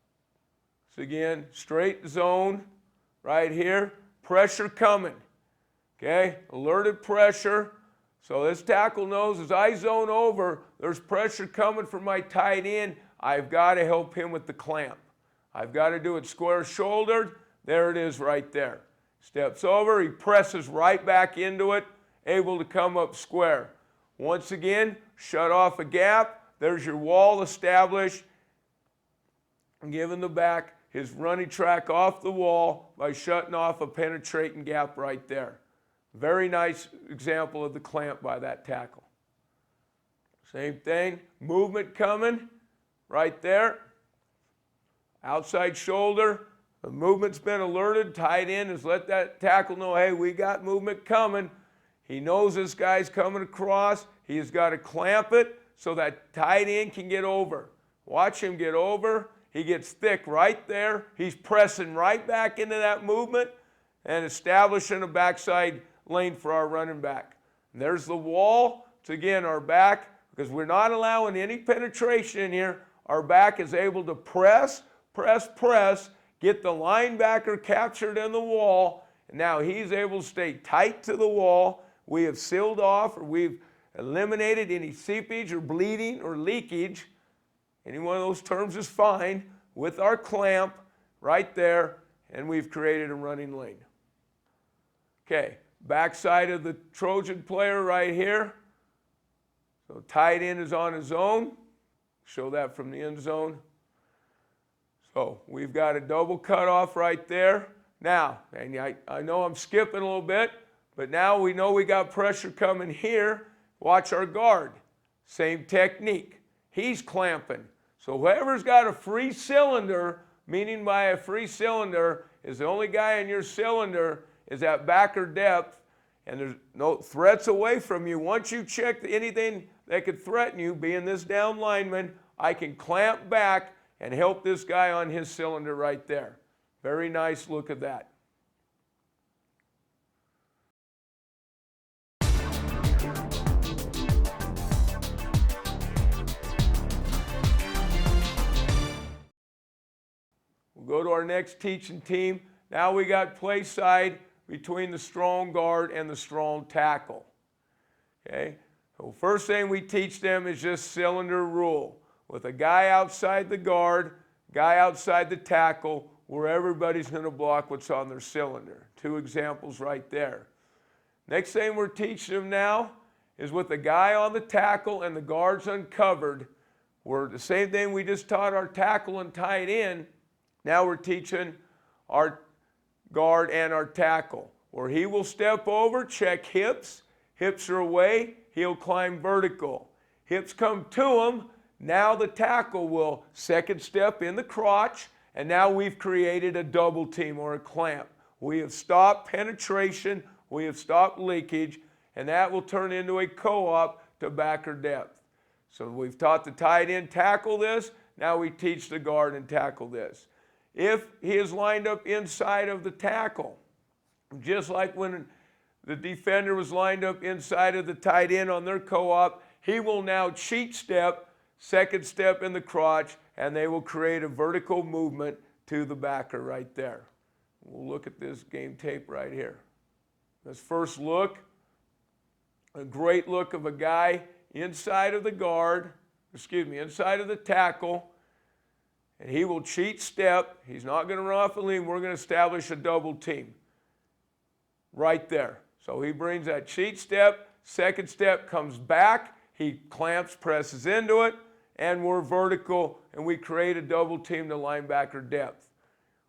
So again, straight zone right here, pressure coming, okay? Alerted pressure. So this tackle knows as I zone over, there's pressure coming from my tight end. I've got to help him with the clamp. I've got to do it square shouldered. There it is right there. Steps over, he presses right back into it, able to come up square. Once again, shut off a gap. There's your wall established, and giving the back his running track off the wall by shutting off a penetrating gap right there. Very nice example of the clamp by that tackle. Same thing, movement coming right there. Outside shoulder, the movement's been alerted. Tight end has let that tackle know, hey, we got movement coming. He knows this guy's coming across. He's got to clamp it so that tight end can get over. Watch him get over. He gets thick right there. He's pressing right back into that movement and establishing a backside lane for our running back. And there's the wall helps, again, our back, because we're not allowing any penetration in here. Our back is able to press, press, press, get the linebacker captured in the wall, and now he's able to stay tight to the wall. We have sealed off, or we've eliminated any seepage or bleeding or leakage. Any one of those terms is fine, with our clamp right there, and we've created a running lane. Okay, backside of the Trojan player right here. So tight end is on his own. Show that from the end zone. So we've got a double cutoff right there. Now, and I know I'm skipping a little bit, but now we know we got pressure coming here. Watch our guard. Same technique. He's clamping. So whoever's got a free cylinder, meaning by a free cylinder, is the only guy in your cylinder is at backer depth, and there's no threats away from you. Once you check anything that could threaten you, being this down lineman, I can clamp back and help this guy on his cylinder right there. Very nice look at that. We'll go to our next teaching team. Now we got play side between the strong guard and the strong tackle. Okay? So first thing we teach them is just cylinder rule. With a guy outside the guard, guy outside the tackle, where everybody's going to block what's on their cylinder. Two examples right there. Next thing we're teaching them now is with the guy on the tackle and the guards uncovered. We're the same thing we just taught our tackle and tight end. Now we're teaching our guard and our tackle, where he will step over, check hips. Hips are away, he'll climb vertical. Hips come to him. Now the tackle will second step in the crotch, and now we've created a double team or a clamp. We have stopped penetration, we have stopped leakage, and that will turn into a co-op to backer depth. So we've taught the tight end tackle this, now we teach the guard and tackle this. If he is lined up inside of the tackle, just like when the defender was lined up inside of the tight end on their co-op, he will now cheat step, second step in the crotch, and they will create a vertical movement to the backer right there. We'll look at this game tape right here. This first look, a great look of a guy inside of the guard, inside of the tackle, and he will cheat step. He's not going to run off a lean. We're going to establish a double team right there. So he brings that cheat step, second step comes back, he clamps, presses into it, and we're vertical, and we create a double team to linebacker depth.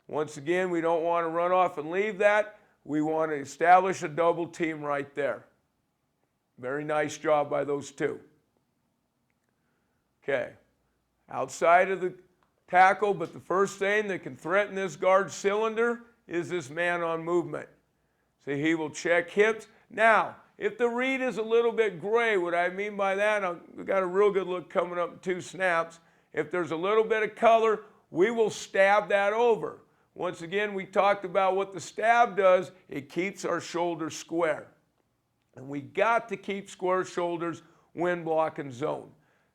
Once again, we don't want to run off and leave that. We want to establish a double team right there. Very nice job by those two. Okay, outside of the tackle, but the first thing that can threaten this guard cylinder is this man on movement. See, he will check hips. Now, if the read is a little bit gray, what I mean by that, we've got a real good look coming up in 2 snaps. If there's a little bit of color, we will stab that over. Once again, we talked about what the stab does. It keeps our shoulders square. And we got to keep square shoulders when blocking zone.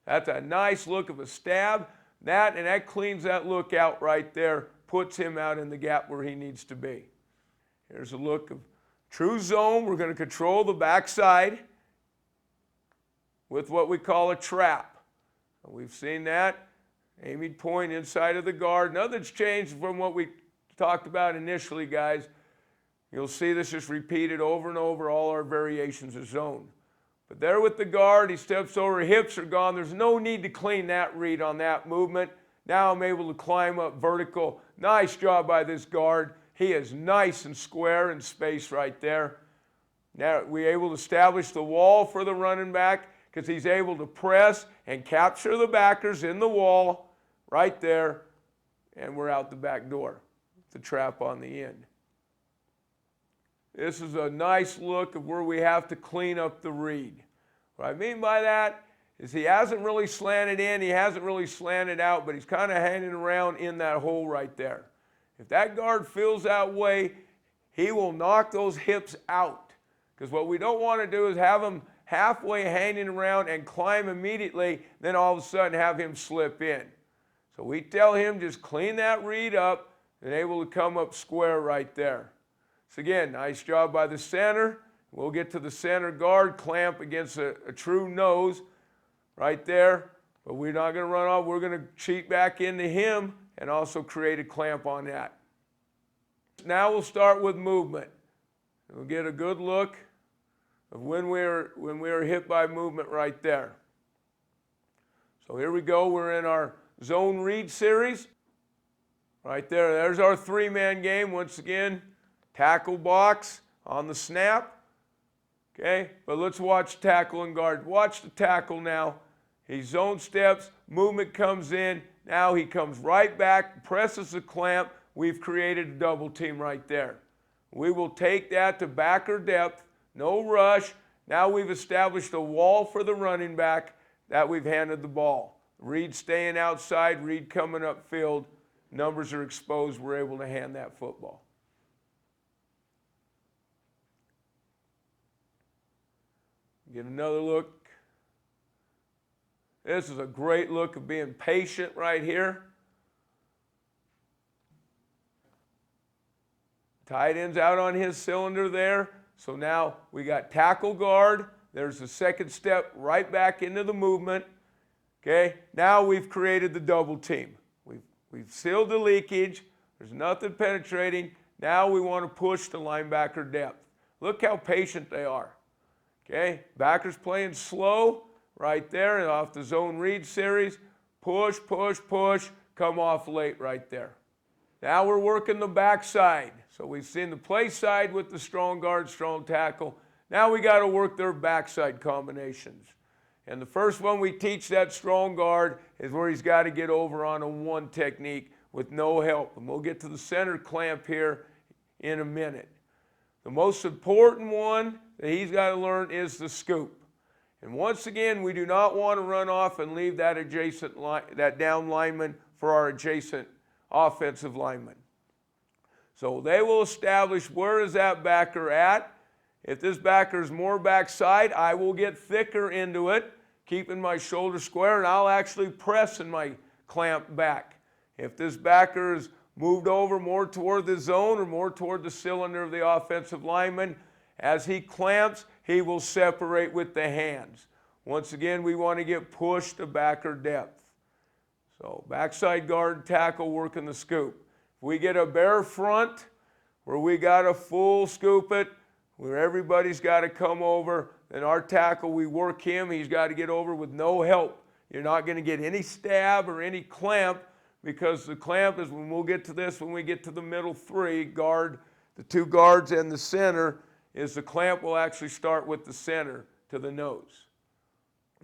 That's a nice look of a stab. That cleans that look out right there, puts him out in the gap where he needs to be. Here's a look of true zone. We're going to control the backside with what we call a trap. We've seen that. Aiming point inside of the guard. Nothing's changed from what we talked about initially, guys. You'll see this just repeated over and over, all our variations of zone. But there with the guard, he steps over, hips are gone. There's no need to clean that read on that movement. Now I'm able to climb up vertical. Nice job by this guard. He is nice and square in space right there. Now we're able to establish the wall for the running back because he's able to press and capture the backers in the wall right there, and we're out the back door. The trap on the end. This is a nice look of where we have to clean up the read. What I mean by that is he hasn't really slanted in, he hasn't really slanted out, but he's kind of hanging around in that hole right there. If that guard feels that way, he will knock those hips out. Because what we don't want to do is have halfway hanging around and climb immediately, then all of a sudden have him slip in. So we tell him just clean that read up and able to come up square right there. So again, nice job by the center. We'll get to the center guard, clamp against a true nose right there. But we're not going to run off. We're going to cheat back into him and also create a clamp on that. Now we'll start with movement. We'll get a good look of when we were hit by movement right there. So here we go. We're in our zone read series. Right there. There's our three-man game. Once again, tackle box on the snap. Okay, but let's watch tackle and guard. Watch the tackle now. He zone steps, movement comes in. Now he comes right back, presses the clamp. We've created a double team right there. We will take that to backer depth, no rush. Now we've established a wall for the running back that we've handed the ball. Reed staying outside, Reed coming upfield. Numbers are exposed. We're able to hand that football. Get another look. This is a great look of being patient right here. Tight end's out on his cylinder there. So now we got tackle guard. There's the second step right back into the movement. Okay, now we've created the double team. We've sealed the leakage. There's nothing penetrating. Now we want to push the linebacker depth. Look how patient they are. Okay, backers playing slow right there and off the zone read series. Push, push, push, come off late right there. Now we're working the backside. So we've seen the play side with the strong guard, strong tackle. Now we got to work their backside combinations. And the first one we teach that strong guard is where he's got to get over on a one technique with no help. And we'll get to the center clamp here in a minute. The most important one that he's got to learn is the scoop. And once again, we do not want to run off and leave that that down lineman for our adjacent offensive lineman. So they will establish where is that backer at. If this backer is more backside, I will get thicker into it, keeping my shoulder square, and I'll actually press in my clamp back. If this backer is moved over more toward the zone or more toward the cylinder of the offensive lineman, as he clamps, he will separate with the hands. Once again, we want to get pushed to backer depth. So backside guard tackle working the scoop. If we get a bare front where we got to full scoop it, where everybody's got to come over, then our tackle, we work him. He's got to get over with no help. You're not going to get any stab or any clamp, because the clamp is when we'll get to this, when we get to the middle three, guard, the two guards and the center, is the clamp will actually start with the center to the nose.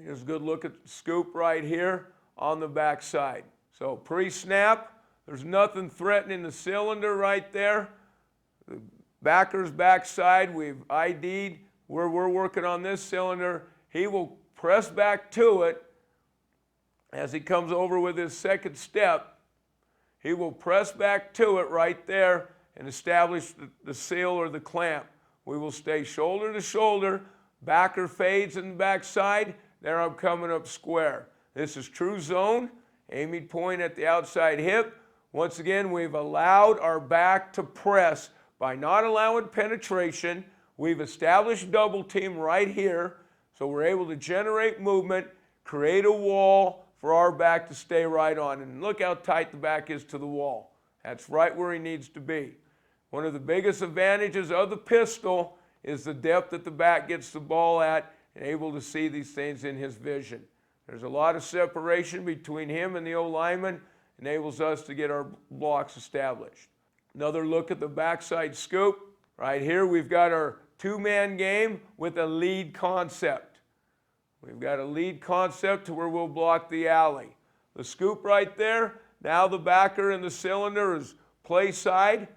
Here's a good look at the scoop right here on the backside. So pre-snap, there's nothing threatening the cylinder right there. The backer's backside, we've ID'd where we're working on this cylinder. He will press back to it as he comes over with his second step. He will press back to it right there and establish the seal or the clamp. We will stay shoulder to shoulder. Backer fades in the backside. There I'm coming up square. This is true zone. Aiming point at the outside hip. Once again, we've allowed our back to press by not allowing penetration. We've established double team right here, so we're able to generate movement, create a wall for our back to stay right on. And look how tight the back is to the wall. That's right where he needs to be. One of the biggest advantages of the pistol is the depth that the back gets the ball at and able to see these things in his vision. There's a lot of separation between him and the O-lineman, enables us to get our blocks established. Another look at the backside scoop. Right here we've got our two-man game with a lead concept. We've got a lead concept to where we'll block the alley. The scoop right there, now the backer in the cylinder is play side.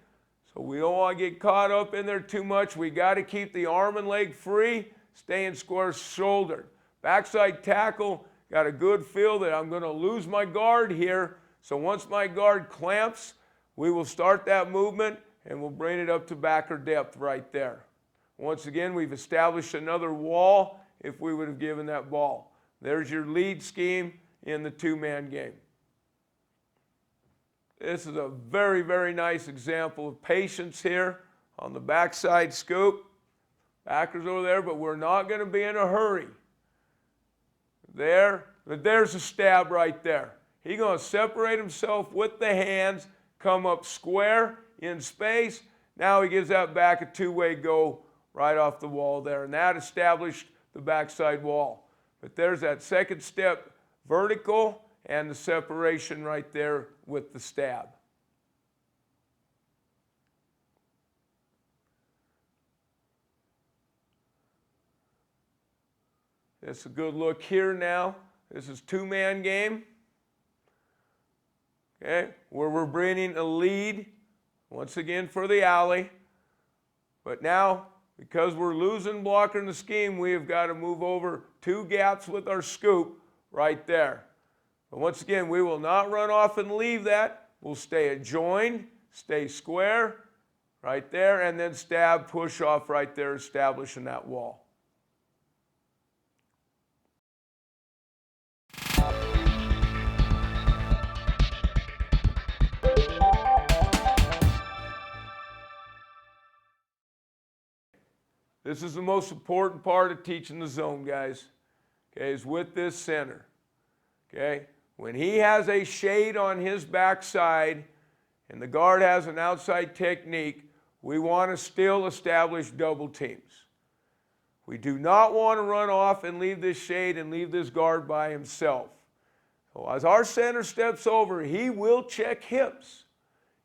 So we don't want to get caught up in there too much. We got to keep the arm and leg free, staying square shouldered. Backside tackle, got a good feel that I'm going to lose my guard here. So once my guard clamps, we will start that movement and we'll bring it up to backer depth right there. Once again, we've established another wall if we would have given that ball. There's your lead scheme in the two-man game. This is a very, very nice example of patience here on the backside scoop. Backers over there, but we're not going to be in a hurry. There's a stab right there. He's going to separate himself with the hands, come up square in space. Now he gives that back a two-way go right off the wall there, and that established the backside wall. But there's that second step vertical and the separation right there with the stab. This is a good look here now. This is two-man game. Okay, where we're bringing a lead, once again for the alley. But now, because we're losing blocker in the scheme, we have got to move over two gaps with our scoop right there. But once again, we will not run off and leave that. We'll stay adjoined, stay square right there, and then stab, push off right there, establishing that wall. This is the most important part of teaching the zone, guys, okay, is with this center, okay? When he has a shade on his backside and the guard has an outside technique, we want to still establish double teams. We do not want to run off and leave this shade and leave this guard by himself. So as our center steps over, he will check hips.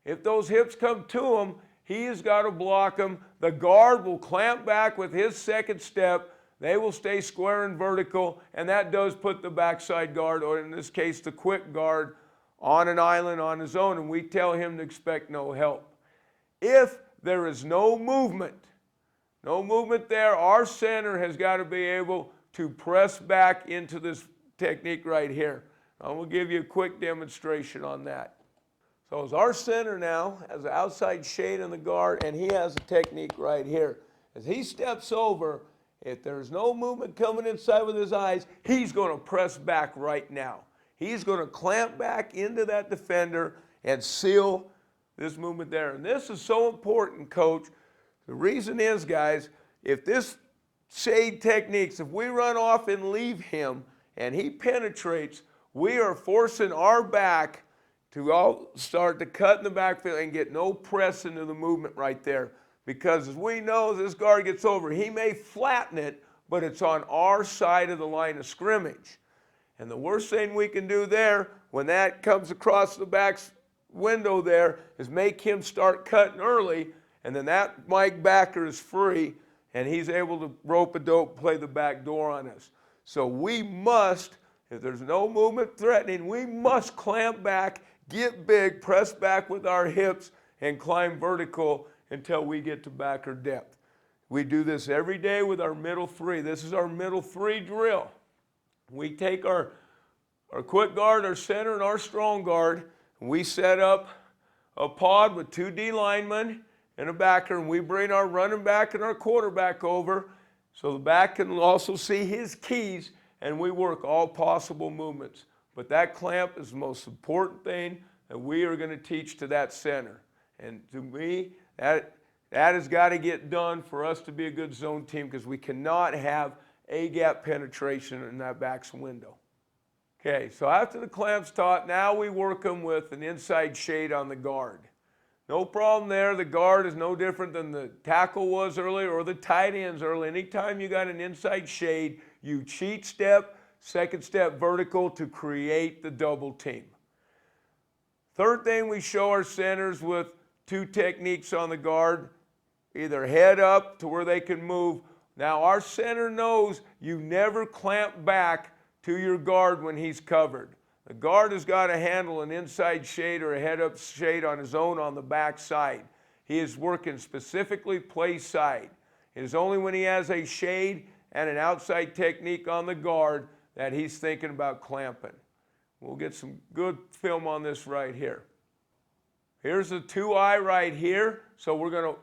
If those hips come to him, he has got to block them. The guard will clamp back with his second step. They will stay square and vertical, and that does put the backside guard, or in this case, the quick guard, on an island on his own, and we tell him to expect no help. If there is no movement there, our center has got to be able to press back into this technique right here. I will give you a quick demonstration on that. So as our center now has an outside shade in the guard, and he has a technique right here. As he steps over, if there's no movement coming inside with his eyes, he's going to press back right now. He's going to clamp back into that defender and seal this movement there. And this is so important, Coach. The reason is, guys, if this shade techniques, if we run off and leave him and he penetrates, we are forcing our back to all start to cut in the backfield and get no press into the movement right there. Because as we know, as this guard gets over, he may flatten it, but it's on our side of the line of scrimmage. And the worst thing we can do there, when that comes across the back window there, is make him start cutting early, and then that Mike backer is free, and he's able to rope a dope, play the back door on us. So we must, if there's no movement threatening, we must clamp back, get big, press back with our hips, and climb vertical until we get to backer depth. We do this every day with our middle three. This is our middle three drill. We take our quick guard, our center, and our strong guard, and we set up a pod with two D linemen and a backer, and we bring our running back and our quarterback over so the back can also see his keys, and we work all possible movements. But that clamp is the most important thing that we are going to teach to that center. And to me, that has got to get done for us to be a good zone team, because we cannot have A-gap penetration in that back's window. Okay, so after the clamps taught, now we work them with an inside shade on the guard. No problem there. The guard is no different than the tackle was earlier or the tight ends earlier. Anytime you got an inside shade, you cheat step, second step vertical to create the double team. Third thing, we show our centers with two techniques on the guard, either head up to where they can move. Now our center knows you never clamp back to your guard when he's covered. The guard has got to handle an inside shade or a head up shade on his own on the back side. He is working specifically play side. It is only when he has a shade and an outside technique on the guard that he's thinking about clamping. We'll get some good film on this right here. Here's the 2-eye right here. So we're going to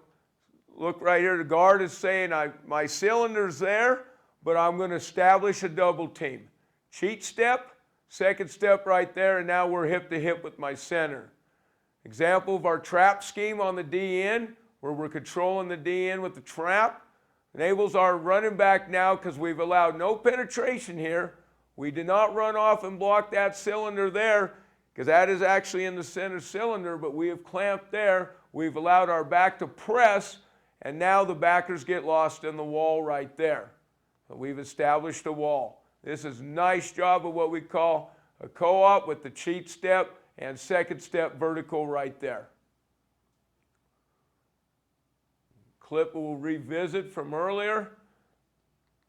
look right here. The guard is saying, my cylinder's there, but I'm going to establish a double team. Cheat step, second step right there, and now we're hip to hip with my center. Example of our trap scheme on the DN, where we're controlling the DN with the trap. Enables our running back now, because we've allowed no penetration here. We did not run off and block that cylinder there, because that is actually in the center cylinder, but we have clamped there. We've allowed our back to press, and now the backers get lost in the wall right there. But we've established a wall. This is a nice job of what we call a co-op with the cheat step and second step vertical right there. Clip we'll revisit from earlier.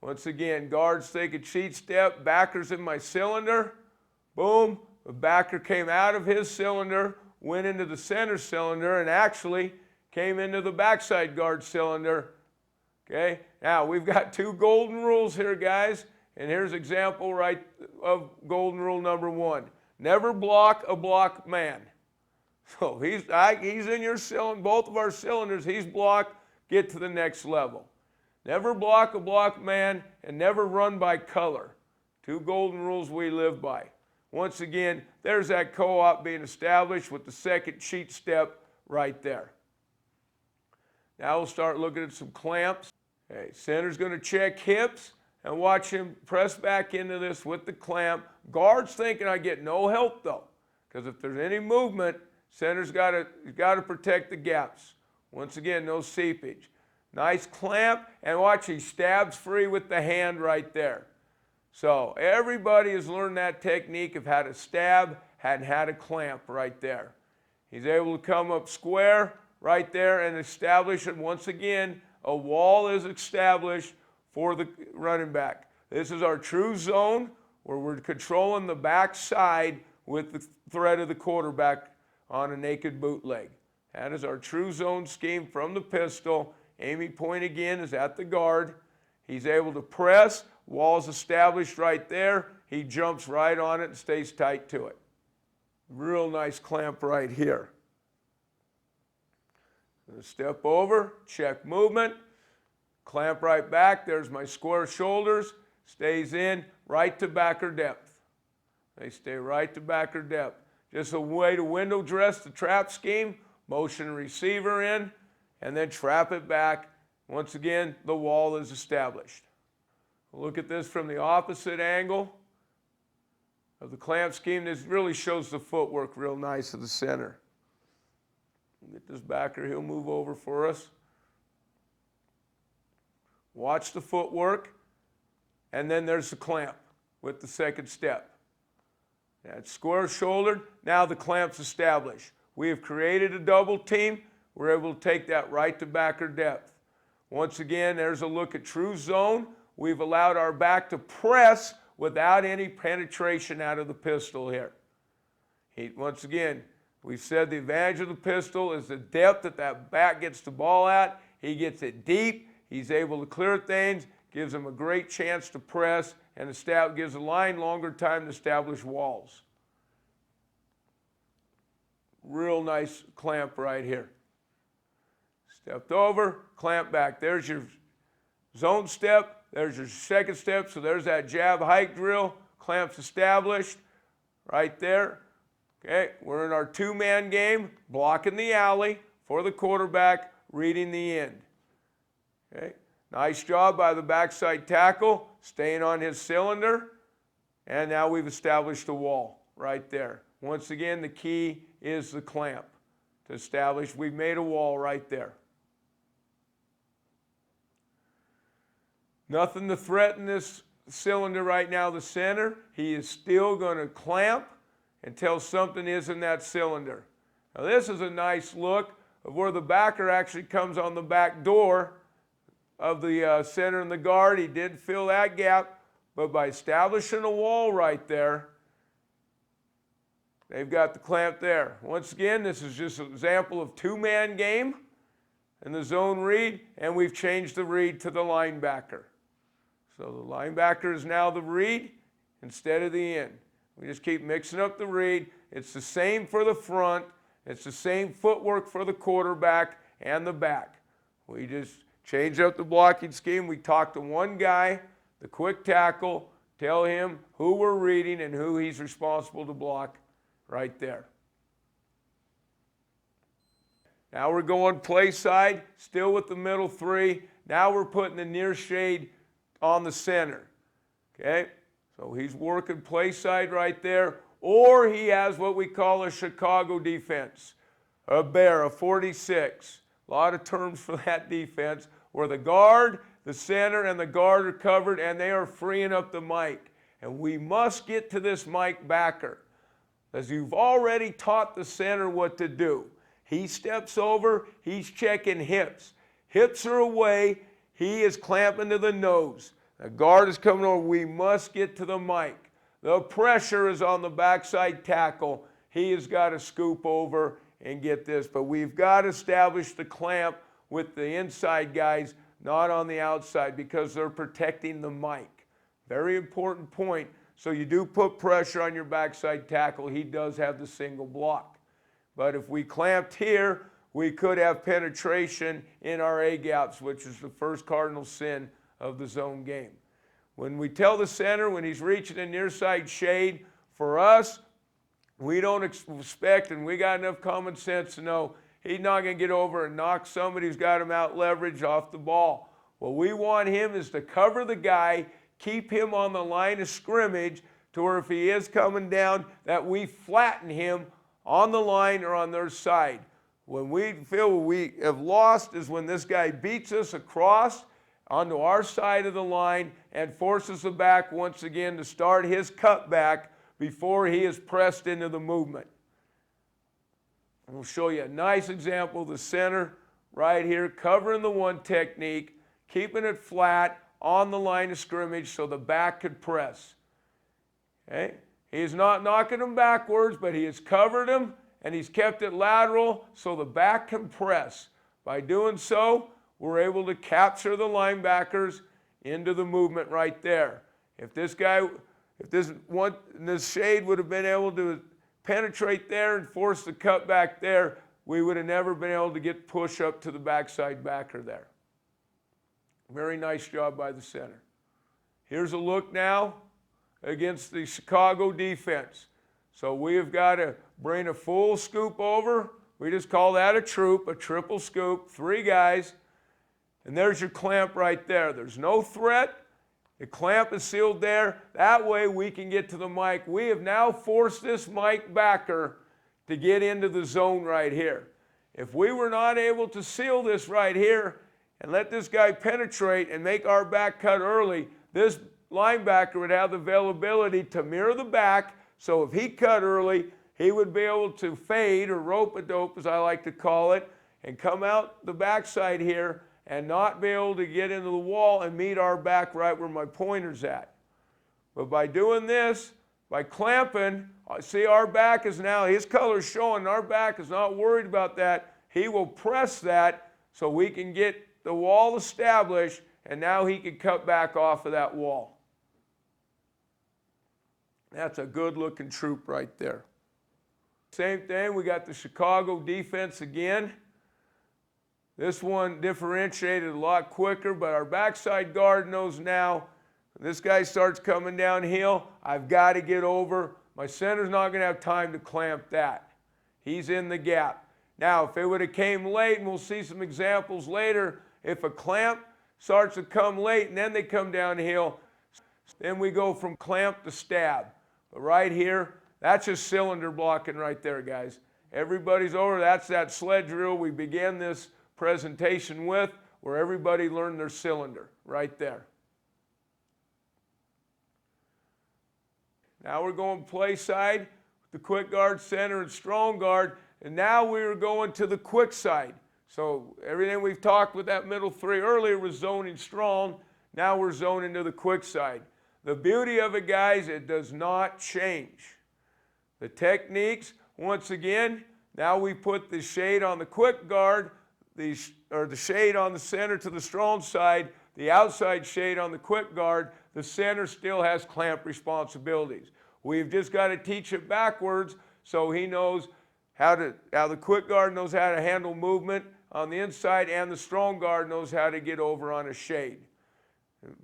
Once again, guards take a cheat step, backers in my cylinder. Boom, the backer came out of his cylinder, went into the center cylinder, and actually came into the backside guard cylinder. Okay, now we've got two golden rules here, guys, and here's an example right of golden rule number 1. Never block a block man. So he's in your cylinder, both of our cylinders, he's blocked, get to the next level. Never block a block man, and never run by color. Two golden rules we live by. Once again, there's that co-op being established with the second cheat step right there. Now we'll start looking at some clamps. Okay, center's going to check hips and watch him press back into this with the clamp. Guard's thinking I get no help though, because if there's any movement, center's got to protect the gaps. Once again, no seepage. Nice clamp, and watch, he stabs free with the hand right there. So everybody has learned that technique of how to stab and how to clamp right there. He's able to come up square right there and establish it. Once again, a wall is established for the running back. This is our true zone where we're controlling the back side with the threat of the quarterback on a naked bootleg. That is our true zone scheme from the pistol. Aiming point again is at the guard. He's able to press. Wall's established right there. He jumps right on it and stays tight to it. Real nice clamp right here. Step over, check movement, clamp right back. There's my square shoulders. Stays in right to backer depth. They stay right to backer depth. Just a way to window dress the trap scheme. Motion receiver in, and then trap it back. Once again, the wall is established. Look at this from the opposite angle of the clamp scheme. This really shows the footwork real nice of the center. Get this backer, he'll move over for us. Watch the footwork, and then there's the clamp with the second step. That's square shouldered. Now the clamp's established. We have created a double team. We're able to take that right to backer depth. Once again, there's a look at true zone. We've allowed our back to press without any penetration out of the pistol here. Once again, we've said the advantage of the pistol is the depth that back gets the ball at. He gets it deep. He's able to clear things, gives him a great chance to press, and gives the line longer time to establish walls. Real nice clamp right here. Stepped over, clamp back. There's your zone step. There's your second step. So there's that jab hike drill. Clamps established right there. Okay, we're in our two-man game, blocking the alley for the quarterback, reading the end. Okay, nice job by the backside tackle, staying on his cylinder. And now we've established a wall right there. Once again, the key is the clamp to establish. We've made a wall right there. Nothing to threaten this cylinder right now, the center. He is still going to clamp until something is in that cylinder. Now this is a nice look of where the backer actually comes on the back door of the center and the guard. He did fill that gap, but by establishing a wall right there, they've got the clamp there. Once again, this is just an example of two-man game in the zone read, and we've changed the read to the linebacker. So the linebacker is now the read instead of the end. We just keep mixing up the read. It's the same for the front. It's the same footwork for the quarterback and the back. We just change up the blocking scheme. We talk to one guy. the quick tackle, tell him who we're reading and who he's responsible to block right there. Now we're going play side, still with the middle three. Now we're putting the near shade on the center. Okay? So he's working play side right there. Or he has what we call a Chicago defense. A bear, a 46. A lot of terms for that defense, where the guard, the center, and the guard are covered, and they are freeing up the Mike. And we must get to this Mike backer, as you've already taught the center what to do. He steps over, he's checking hips. Hips are away, he is clamping to the nose. The guard is coming over, we must get to the Mike. The pressure is on the backside tackle. He has got to scoop over and get this. But we've got to establish the clamp with the inside guys, not on the outside, because they're protecting the Mike. Very important point. So you do put pressure on your backside tackle. He does have the single block. But if we clamped here, we could have penetration in our A-gaps, which is the first cardinal sin of the zone game. When we tell the center, when he's reaching a near side shade, for us, we don't expect, and we got enough common sense to know he's not going to get over and knock somebody who's got him out leveraged off the ball. What we want him is to cover the guy, keep him on the line of scrimmage to where if he is coming down, that we flatten him on the line or on their side. When we feel we have lost is when this guy beats us across onto our side of the line and forces the back once again to start his cutback before he is pressed into the movement. We'll show you a nice example of the center right here, covering the one technique, keeping it flat on the line of scrimmage so the back could press. Okay? He's not knocking him backwards, but he has covered him and he's kept it lateral so the back can press. By doing so, we're able to capture the linebackers into the movement right there. If this shade would have been able to penetrate there and force the cut back there, we would have never been able to get push up to the backside backer there. Very nice job by the center. Here's a look now against the Chicago defense. So we have got to bring a full scoop over. We just call that a troop, a triple scoop, 3 guys. And there's your clamp right there. There's no threat. The clamp is sealed there. That way we can get to the Mike. We have now forced this Mike backer to get into the zone right here. If we were not able to seal this right here and let this guy penetrate and make our back cut early, this linebacker would have the availability to mirror the back. So if he cut early, he would be able to fade or rope-a-dope, as I like to call it, and come out the backside here and not be able to get into the wall and meet our back right where my pointer's at. But by doing this, by clamping, see our back is now, his color's showing, our back is not worried about that. He will press that so we can get the wall established, and now he can cut back off of that wall. That's a good looking troop right there. Same thing, we got the Chicago defense again. This one differentiated a lot quicker, but our backside guard knows now, when this guy starts coming downhill, I've got to get over. My center's not going to have time to clamp that. He's in the gap. Now, if it would have came late, and we'll see some examples later, if a clamp starts to come late and then they come downhill, then we go from clamp to stab. But right here, that's just cylinder blocking right there, guys. Everybody's over. That's that sled drill we began this presentation with, where everybody learned their cylinder right there. Now we're going play side with the quick guard, center, and strong guard, and now we're going to the quick side. So everything we've talked with that middle 3 earlier was zoning strong. Now we're zoning to the quick side. The beauty of it, guys, it does not change. The techniques, once again, now we put the shade on the quick guard, the shade on the center to the strong side, the outside shade on the quick guard. The center still has clamp responsibilities. We've just got to teach it backwards so he knows how the quick guard knows how to handle movement on the inside, and the strong guard knows how to get over on a shade.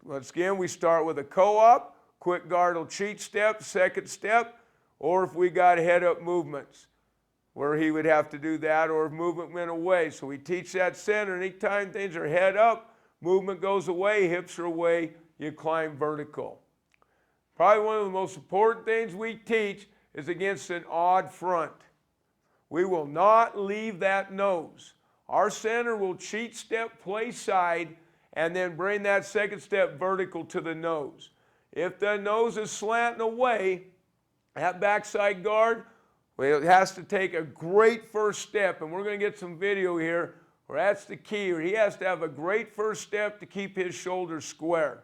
Once again, we start with a co-op. Quick guard will cheat step, second step, or if we got head-up movements, where he would have to do that, or if movement went away. So we teach that center. Anytime things are head up, movement goes away, hips are away, you climb vertical. Probably one of the most important things we teach is against an odd front. We will not leave that nose. Our center will cheat step, play side, and then bring that second step vertical to the nose. If the nose is slanting away, that backside guard, well, it has to take a great first step, and we're going to get some video here where that's the key. He has to have a great first step to keep his shoulders square.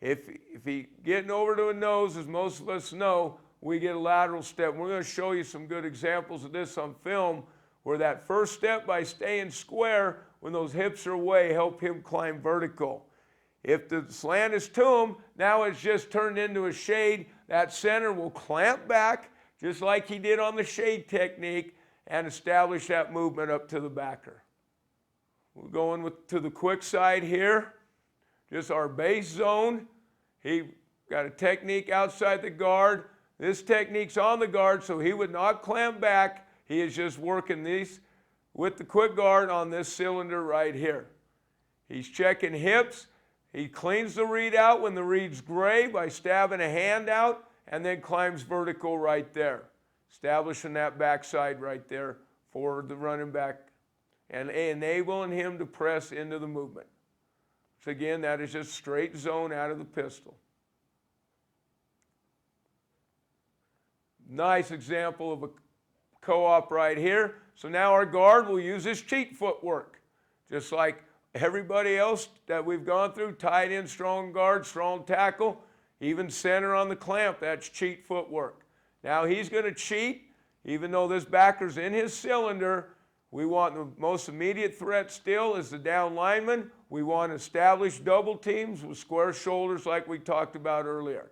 If he getting over to a nose, as most of us know, we get a lateral step. We're going to show you some good examples of this on film, where that first step by staying square when those hips are away help him climb vertical. If the slant is to him, now it's just turned into a shade. That center will clamp back, just like he did on the shade technique, and establish that movement up to the backer. We're going to the quick side here. Just our base zone. He got a technique outside the guard. This technique's on the guard, so he would not clamp back. He is just working these with the quick guard on this cylinder right here. He's checking hips. He cleans the read out when the read's gray by stabbing a hand out, and then climbs vertical right there, establishing that backside right there for the running back and enabling him to press into the movement. So again, that is just straight zone out of the pistol. Nice example of a co-op right here. So now our guard will use his cheat footwork, just like everybody else that we've gone through. Tight end, strong guard, strong tackle, even center on the clamp, that's cheat footwork. Now he's going to cheat, even though this backer's in his cylinder. We want the most immediate threat still is the down lineman. We want established double teams with square shoulders like we talked about earlier.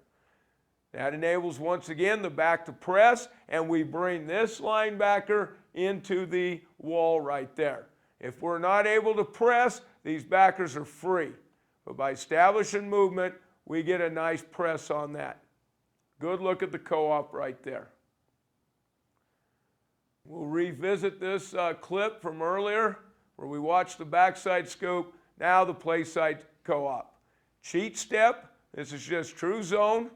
That enables, once again, the back to press, and we bring this linebacker into the wall right there. If we're not able to press, these backers are free. But by establishing movement, we get a nice press on that. Good look at the co-op right there. We'll revisit this clip from earlier where we watched the backside scoop. Now the play side co-op. Cheat step, this is just true zone.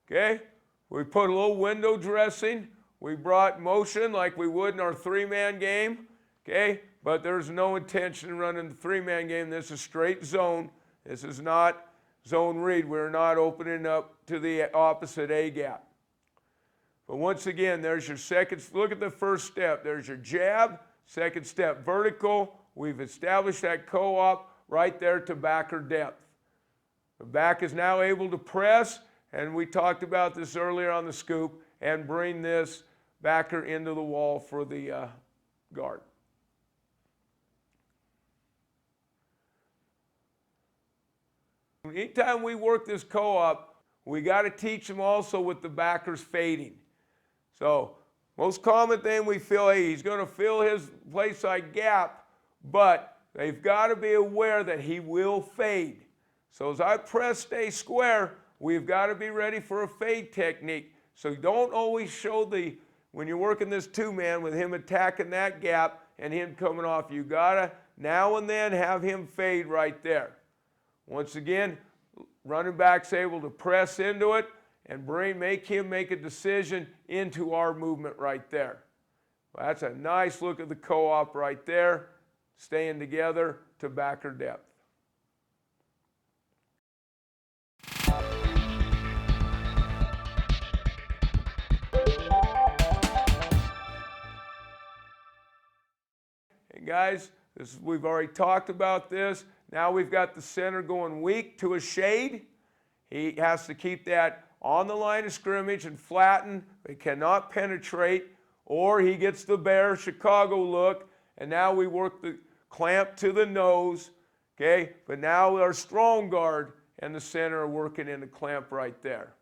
Okay, we put a little window dressing. We brought motion like we would in our three-man game. Okay, but there's no intention in running the three-man game. This is straight zone. This is not zone read. We're not opening up to the opposite A gap. But once again, there's your second. Look at the first step. There's your jab, second step vertical. We've established that co-op right there to backer depth. The back is now able to press, and we talked about this earlier on the scoop, and bring this backer into the wall for the guard. Anytime we work this co-op, we got to teach them also with the backers fading. So most common thing we feel, hey, he's going to fill his play side gap, but they've got to be aware that he will fade. So as I press stay square, we've got to be ready for a fade technique. So don't always show when you're working this two-man with him attacking that gap and him coming off. You got to now and then have him fade right there. Once again, running back's able to press into it and make him make a decision into our movement right there. Well, that's a nice look at the co-op right there, staying together to backer depth. Hey guys, we've already talked about this. Now we've got the center going weak to a shade. He has to keep that on the line of scrimmage and flatten. They cannot penetrate, or he gets the bear Chicago look, and now we work the clamp to the nose, okay? But now our strong guard and the center are working in the clamp right there.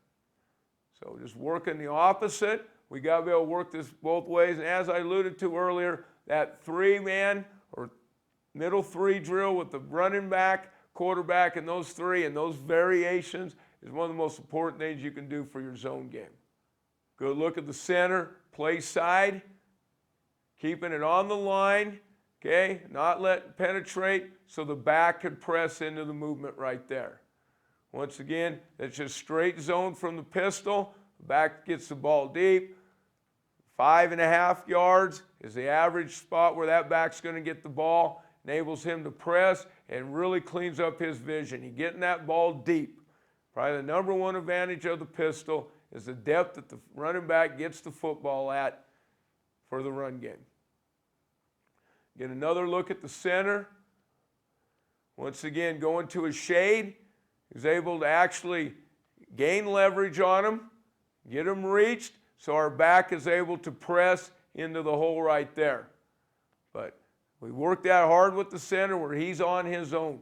So just working the opposite. We got to be able to work this both ways. And as I alluded to earlier, that three-man or middle three drill with the running back quarterback and those three and those variations is one of the most important things you can do for your zone game. Good look at the center, play side, keeping it on the line, okay, not let it penetrate so the back can press into the movement right there. Once again, it's just straight zone from the pistol. The back gets the ball deep. 5.5 yards is the average spot where that back's going to get the ball. Enables him to press and really cleans up his vision. He's getting that ball deep. Probably the number one advantage of the pistol is the depth that the running back gets the football at for the run game. Get another look at the center. Once again, going to his shade. He's able to actually gain leverage on him, get him reached, so our back is able to press into the hole right there. But we work that hard with the center where he's on his own.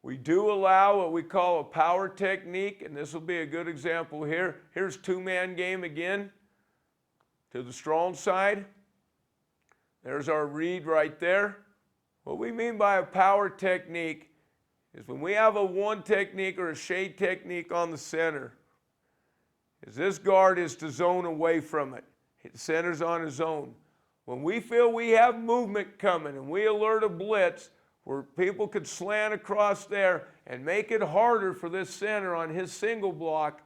We do allow what we call a power technique, and this will be a good example here. Here's two-man game again to the strong side. There's our read right there. What we mean by a power technique is when we have a one technique or a shade technique on the center, is this guard is to zone away from it. The center's on his own. When we feel we have movement coming and we alert a blitz where people could slant across there and make it harder for this center on his single block,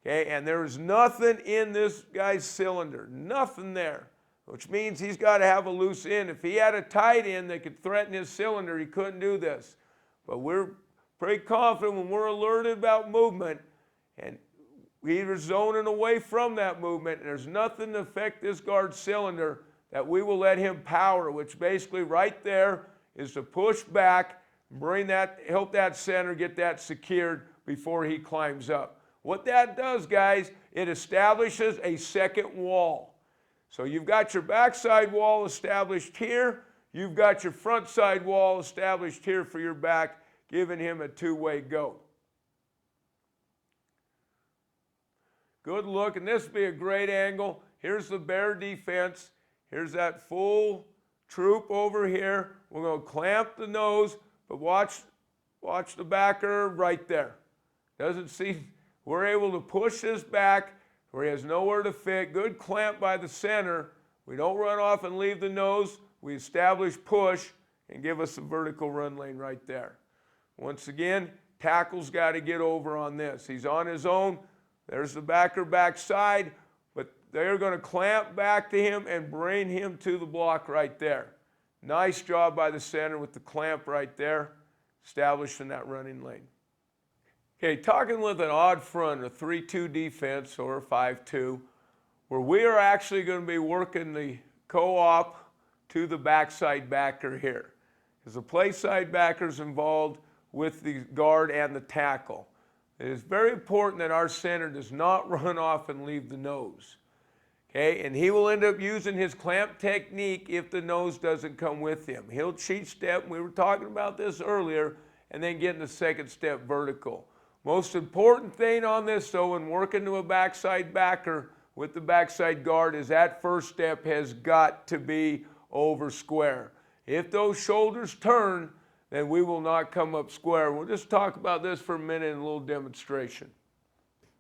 okay, and there's nothing in this guy's cylinder, nothing there, which means he's got to have a loose end. If he had a tight end that could threaten his cylinder, he couldn't do this. But we're pretty confident when we're alerted about movement and we either zoning away from that movement and there's nothing to affect this guard's cylinder, that we will let him power, which basically right there is to push back, bring that, help that center get that secured before he climbs up. What that does, guys, it establishes a second wall. So you've got your backside wall established here. You've got your front side wall established here for your back, giving him a two-way go. Good look, and this would be a great angle. Here's the bear defense. Here's that full troop over here. We're going to clamp the nose, but watch the backer right there. Doesn't see, we're able to push this back where he has nowhere to fit. Good clamp by the center. We don't run off and leave the nose. We establish push and give us a vertical run lane right there. Once again, tackle's got to get over on this. He's on his own. There's the backer backside, but they're going to clamp back to him and bring him to the block right there. Nice job by the center with the clamp right there, establishing that running lane. Okay, talking with an odd front, a 3-2 defense or a 5-2, where we are actually going to be working the co-op to the backside backer here. Because the play side backer is involved with the guard and the tackle. It is very important that our center does not run off and leave the nose. Okay, and he will end up using his clamp technique if the nose doesn't come with him. He'll cheat step, we were talking about this earlier, and then get in the second step vertical. Most important thing on this, though, when working to a backside backer with the backside guard is that first step has got to be over square. If those shoulders turn, then we will not come up square. We'll just talk about this for a minute in a little demonstration.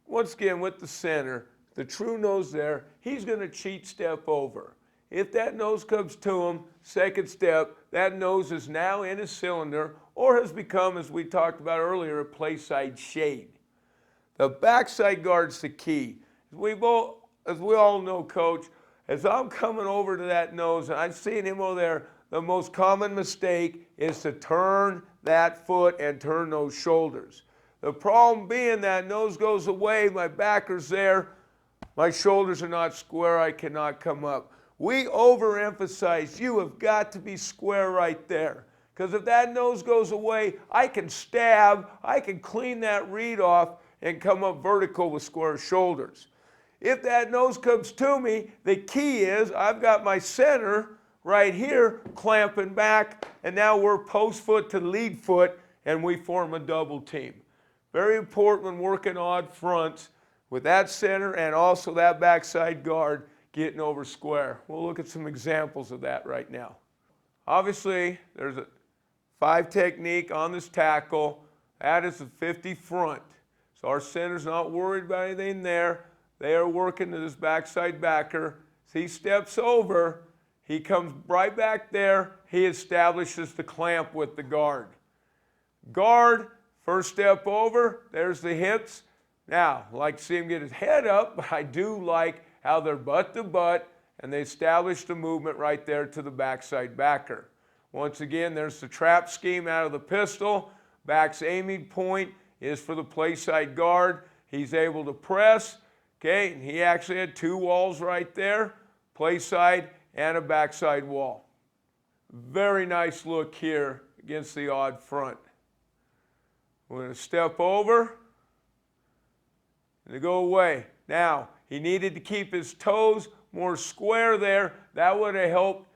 Once again, with the center, the true nose there, he's going to cheat step over. If that nose comes to him, second step, that nose is now in his cylinder or has become, as we talked about earlier, a play side shade. The backside guard's the key. As we all know, Coach, as I'm coming over to that nose and I'm seeing him over there, the most common mistake is to turn that foot and turn those shoulders. The problem being that nose goes away, my backer's there, my shoulders are not square, I cannot come up. We overemphasize, you have got to be square right there. Because if that nose goes away, I can stab, I can clean that read off and come up vertical with square shoulders. If that nose comes to me, the key is I've got my center right here clamping back, and now we're post foot to lead foot, and we form a double team. Very important when working odd fronts with that center and also that backside guard, getting over square. We'll look at some examples of that right now. Obviously, there's a 5 technique on this tackle. That is a 50 front. So our center's not worried about anything there. They are working to this backside backer. As he steps over, he comes right back there. He establishes the clamp with the guard. Guard, first step over, there's the hips. Now, I like to see him get his head up, but I do like how they're butt to butt, and they establish the movement right there to the backside backer. Once again, there's the trap scheme out of the pistol. Back's aiming point is for the play side guard. He's able to press, okay, and he actually had 2 walls right there, play side and a backside wall. Very nice look here against the odd front. We're going to step over and to go away. Now, he needed to keep his toes more square there. That would have helped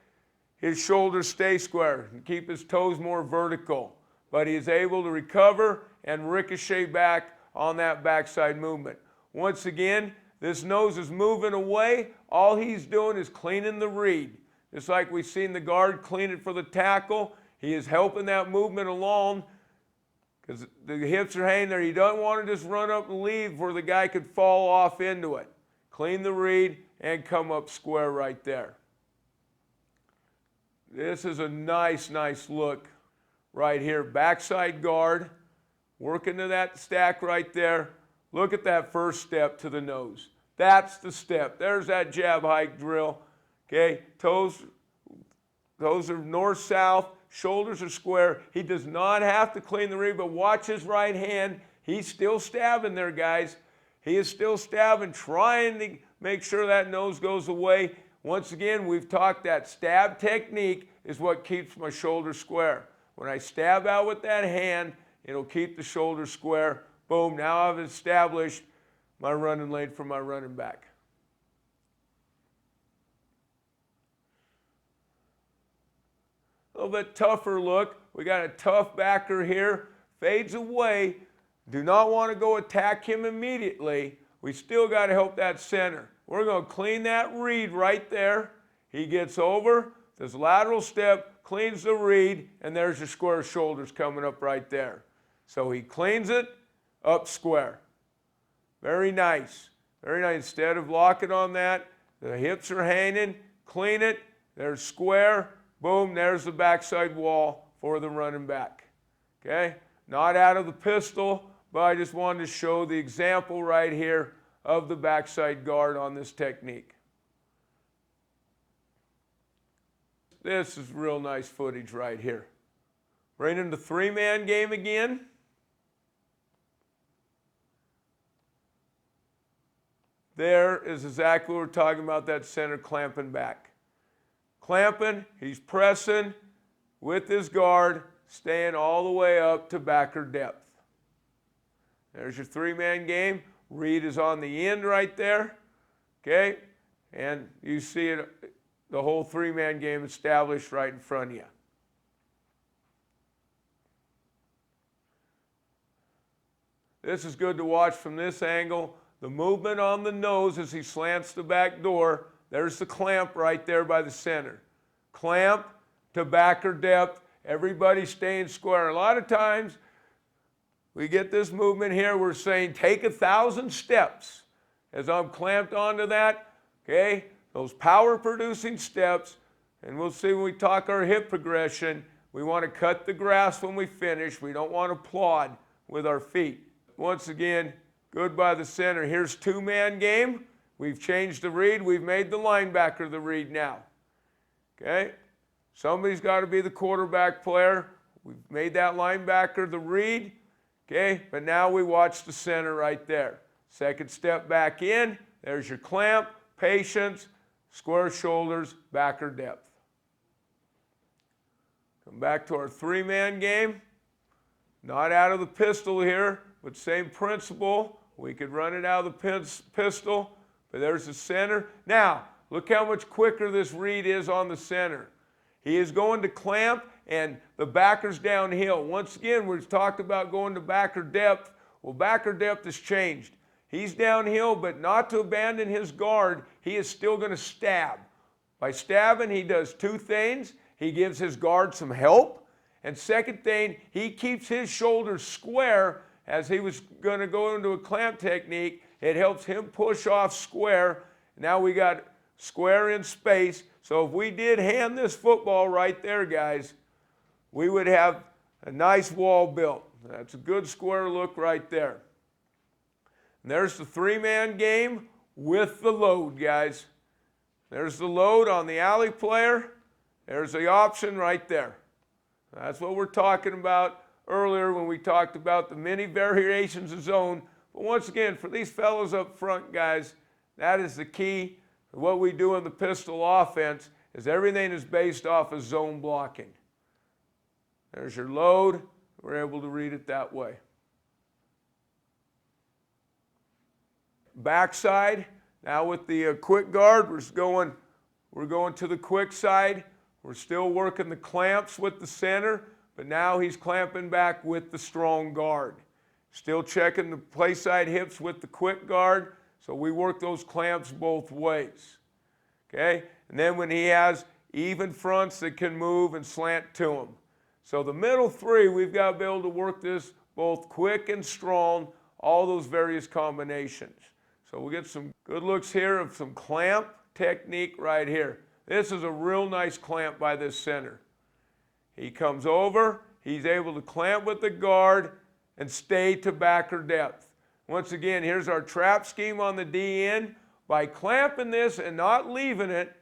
his shoulders stay square and keep his toes more vertical. But he is able to recover and ricochet back on that backside movement. Once again, this nose is moving away. All he's doing is cleaning the read. Just like we've seen the guard clean it for the tackle, he is helping that movement along because the hips are hanging there. He doesn't want to just run up and leave where the guy could fall off into it. Clean the read and come up square right there. This is a nice look right here. Backside guard, working to that stack right there. Look at that first step to the nose. That's the step. There's that jab hike drill. Okay, toes are north-south, shoulders are square. He does not have to clean the read, but watch his right hand. He's still stabbing there, guys. He is still stabbing, trying to make sure that nose goes away. Once again, we've talked that stab technique is what keeps my shoulder square. When I stab out with that hand, it'll keep the shoulder square. Boom, now I've established my running lane for my running back. A little bit tougher look. We got a tough backer here. Fades away. Do not want to go attack him immediately. We still got to help that center. We're going to clean that read right there. He gets over, does lateral step, cleans the read, and there's your square shoulders coming up right there. So he cleans it, up square. Very nice. Very nice. Instead of locking on that, the hips are hanging, clean it, there's square, boom, there's the backside wall for the running back. Okay? Not out of the pistol, but I just wanted to show the example right here of the backside guard on this technique. This is real nice footage right here. Right into the 3-man game again. There is exactly what we're talking about, that center clamping back. Clamping, he's pressing with his guard, staying all the way up to backer depth. There's your 3-man game. Read is on the end right there, okay? And you see it, the whole 3-man game established right in front of you. This is good to watch from this angle. The movement on the nose as he slants the back door. There's the clamp right there by the center. Clamp to backer depth. Everybody staying square. A lot of times we get this movement here. We're saying take 1,000 steps. As I'm clamped onto that, okay, those power producing steps, and we'll see when we talk our hip progression, we want to cut the grass when we finish. We don't want to plod with our feet. Once again, good by the center. Here's 2-man game. We've changed the read. We've made the linebacker the read now. Okay? Somebody's got to be the quarterback player. We've made that linebacker the read. Okay? But now we watch the center right there. Second step back in. There's your clamp, patience, square shoulders, backer depth. Come back to our 3-man game. Not out of the pistol here, but same principle. We could run it out of the pistol, but there's the center. Now, look how much quicker this read is on the center. He is going to clamp, and the backer's downhill. Once again, we've talked about going to backer depth. Well, backer depth has changed. He's downhill, but not to abandon his guard. he is still going to stab. By stabbing, he does two things. He gives his guard some help. And second thing, he keeps his shoulders square as he was going to go into a clamp technique. It helps him push off square. Now we got square in space. So if we did hand this football right there, guys, we would have a nice wall built. That's a good square look right there. And there's the three-man game with the load, guys. There's the load on the alley player. There's the option right there. That's what we're talking about earlier when we talked about the many variations of zone. But once again, for these fellows up front, guys, that is the key. What we do in the pistol offense is everything is based off of zone blocking. There's your load. We're able to read it that way. Backside. Now with the quick guard, we're going to the quick side. We're still working the clamps with the center, but now he's clamping back with the strong guard. Still checking the play side hips with the quick guard, so we work those clamps both ways. Okay? And then when he has even fronts that can move and slant to him. So the middle three, we've got to be able to work this both quick and strong, all those various combinations. So we'll get some good looks here of some clamp technique right here. This is a real nice clamp by this center. He comes over, he's able to clamp with the guard and stay to backer depth. Once again, here's our trap scheme on the DN. By clamping this and not leaving it,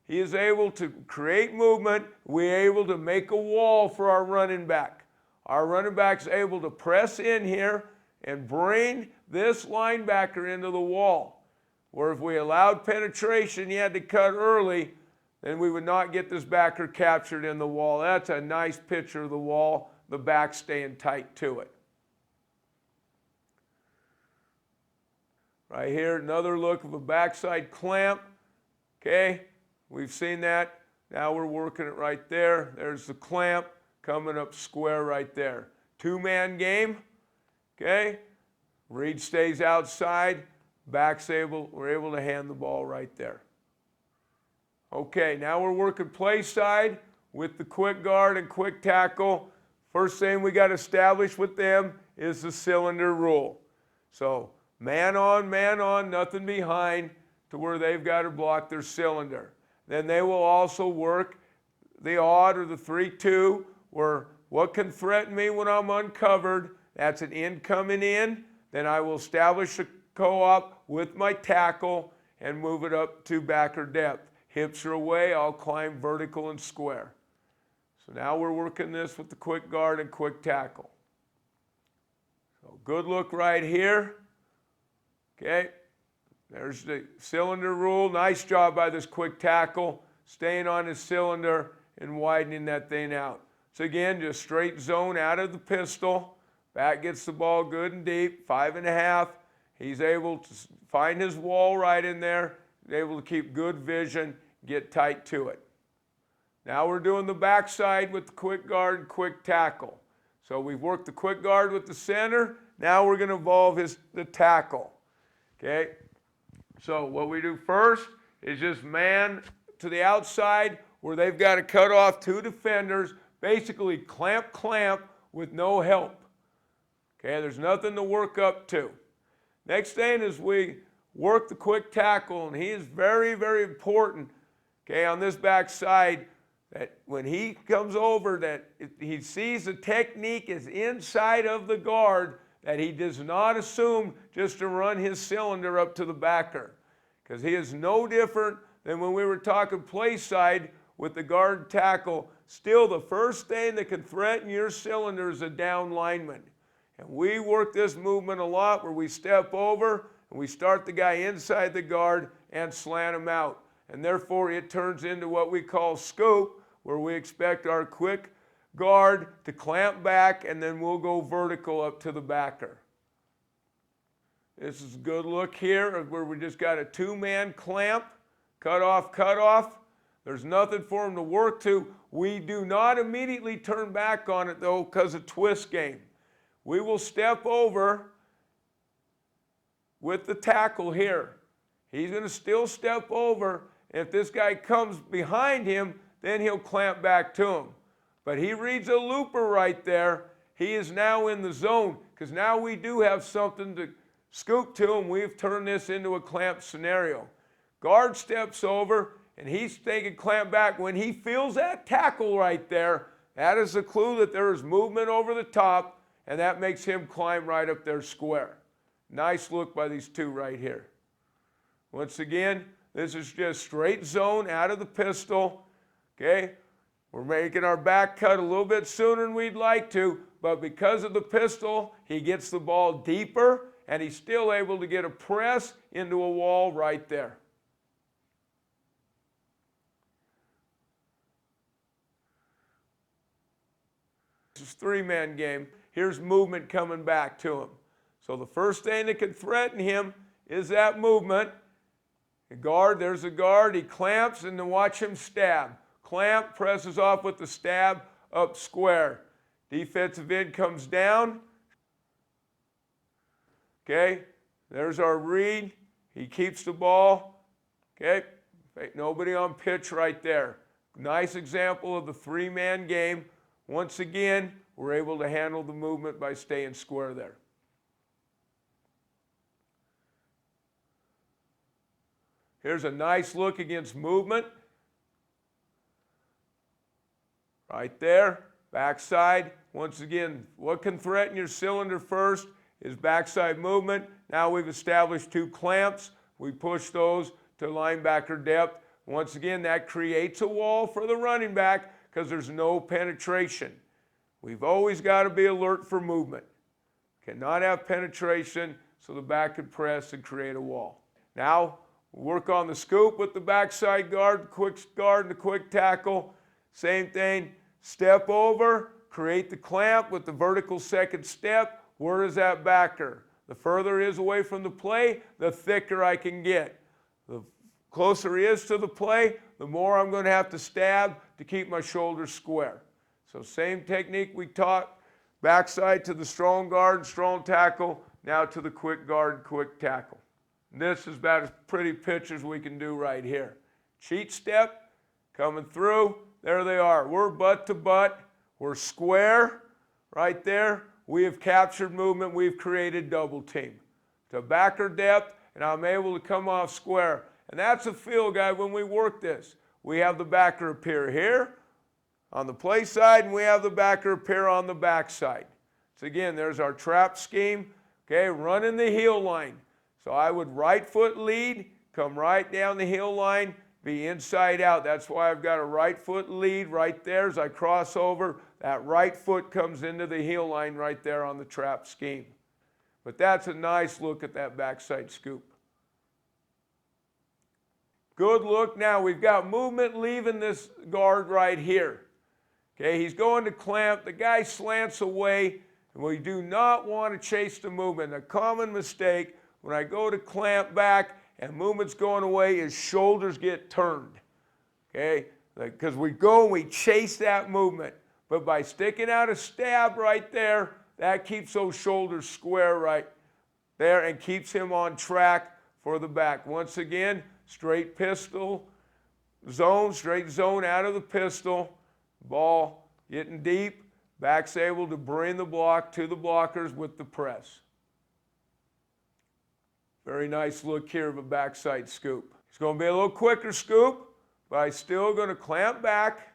he is able to create movement. We're able to make a wall for our running back. Our running back's able to press in here and bring this linebacker into the wall. Where if we allowed penetration, you had to cut early, then we would not get this backer captured in the wall. That's a nice picture of the wall, the back staying tight to it. Right here, another look of a backside clamp. Okay, we've seen that. Now we're working it right there. There's the clamp coming up square right there. Two-man game. Okay, Reed stays outside. We're able to hand the ball right there. Okay, now we're working play side with the quick guard and quick tackle. First thing we got to establish with them is the cylinder rule. So man on, nothing behind to where they've got to block their cylinder. Then they will also work the odd or the 3-2 where what can threaten me when I'm uncovered, that's an in coming in. Then I will establish a co-op with my tackle and move it up to backer depth. Hips are away, I'll climb vertical and square. So now we're working this with the quick guard and quick tackle. So good look right here. Okay, there's the cylinder rule. Nice job by this quick tackle, staying on his cylinder and widening that thing out. So again, just straight zone out of the pistol. Back gets the ball good and deep, 5.5. He's able to find his wall right in there. He's able to keep good vision, get tight to it. Now we're doing the backside with the quick guard and quick tackle. So we've worked the quick guard with the center. Now we're going to involve the tackle. Okay? So what we do first is just man to the outside where they've got to cut off two defenders, basically clamp with no help. Okay, there's nothing to work up to. Next thing is we work the quick tackle, and he is very, very important, okay, on this back side, that when he comes over, that he sees the technique is inside of the guard, that he does not assume just to run his cylinder up to the backer, because he is no different than when we were talking play side with the guard tackle. Still, the first thing that can threaten your cylinder is a down lineman. And we work this movement a lot where we step over and we start the guy inside the guard and slant him out. And therefore, it turns into what we call scoop, where we expect our quick guard to clamp back, and then we'll go vertical up to the backer. This is a good look here where we just got a two-man clamp, cut off. There's nothing for him to work to. We do not immediately turn back on it, though, because of twist game. We will step over with the tackle here. He's going to still step over. If this guy comes behind him, then he'll clamp back to him. But he reads a looper right there. He is now in the zone because now we do have something to scoop to him. We've turned this into a clamp scenario. Guard steps over and he's taking clamp back. When he feels that tackle right there, that is a clue that there is movement over the top, and that makes him climb right up there square. Nice look by these two right here. Once again, this is just straight zone out of the pistol. Okay? We're making our back cut a little bit sooner than we'd like to, but because of the pistol, he gets the ball deeper, and he's still able to get a press into a wall right there. This is three-man game. Here's movement coming back to him. So the first thing that can threaten him is that movement. The guard, there's a guard. He clamps, and then watch him stab. Clamp, presses off with the stab, up square. Defensive end comes down. Okay, there's our read. He keeps the ball. Okay, nobody on pitch right there. Nice example of the three-man game. Once again, we're able to handle the movement by staying square there. Here's a nice look against movement. Right there, backside. Once again, what can threaten your cylinder first is backside movement. Now we've established two clamps. We push those to linebacker depth. Once again, that creates a wall for the running back because there's no penetration. We've always got to be alert for movement. Cannot have penetration, so the back could press and create a wall. Now, we'll work on the scoop with the backside guard, quick guard, and the quick tackle. Same thing, step over, create the clamp with the vertical second step. Where is that backer? The further he is away from the play, the thicker I can get. The closer he is to the play, the more I'm going to have to stab to keep my shoulders square. So same technique we taught, backside to the strong guard, strong tackle, now to the quick guard, quick tackle. This is about as pretty pictures we can do right here. Cheat step, coming through, there they are. We're butt to butt, we're square right there. We have captured movement, we've created double team. To backer depth, and I'm able to come off square. And that's a feel guide when we work this. We have the backer appear here on the play side, and we have the backer appear on the back side. So again, there's our trap scheme. Okay, running the heel line. So I would right foot lead, come right down the heel line, be inside out. That's why I've got a right foot lead right there. As I cross over, that right foot comes into the heel line right there on the trap scheme. But that's a nice look at that backside scoop. Good look. Now we've got movement leaving this guard right here. Okay, he's going to clamp. The guy slants away, and we do not want to chase the movement. A common mistake when I go to clamp back and movement's going away is shoulders get turned. Okay, because we go and we chase that movement. But by sticking out a stab right there, that keeps those shoulders square right there and keeps him on track for the back. Once again, straight pistol zone, straight zone out of the pistol. Ball getting deep. Back's able to bring the block to the blockers with the press. Very nice look here of a backside scoop. It's going to be a little quicker scoop, but I'm still going to clamp back,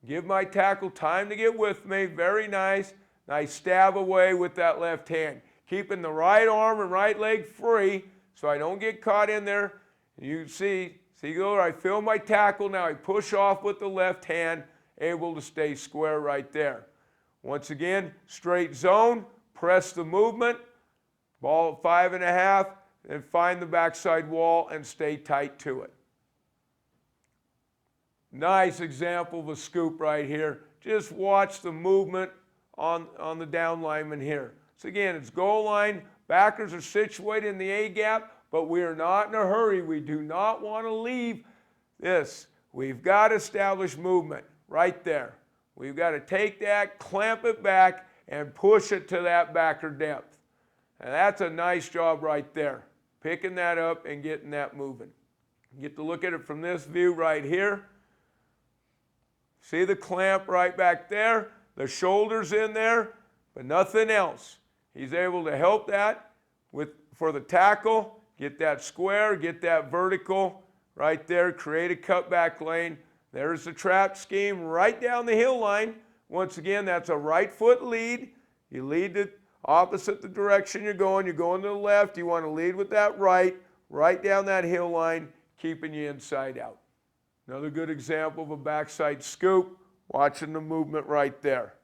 give my tackle time to get with me. Very nice. Nice stab away with that left hand. Keeping the right arm and right leg free so I don't get caught in there. You see there, I feel my tackle. Now I push off with the left hand, able to stay square right there. Once again, straight zone, press the movement, ball at 5.5, and find the backside wall and stay tight to it. Nice example of a scoop right here. Just watch the movement on the down lineman here. So again, it's goal line. Backers are situated in the A gap, but we are not in a hurry. We do not want to leave this. We've got to establish movement right there. We've got to take that, clamp it back, and push it to that backer depth. And that's a nice job right there. picking that up and getting that moving. You get to look at it from this view right here. See the clamp right back there, the shoulders in there, but nothing else. He's able to help that for the tackle, get that square, get that vertical right there, create a cutback lane. There's the trap scheme right down the hill line. Once again, that's a right foot lead. You lead it opposite the direction you're going. You're going to the left. You want to lead with that right down that hill line, keeping you inside out. Another good example of a backside scoop, watching the movement right there.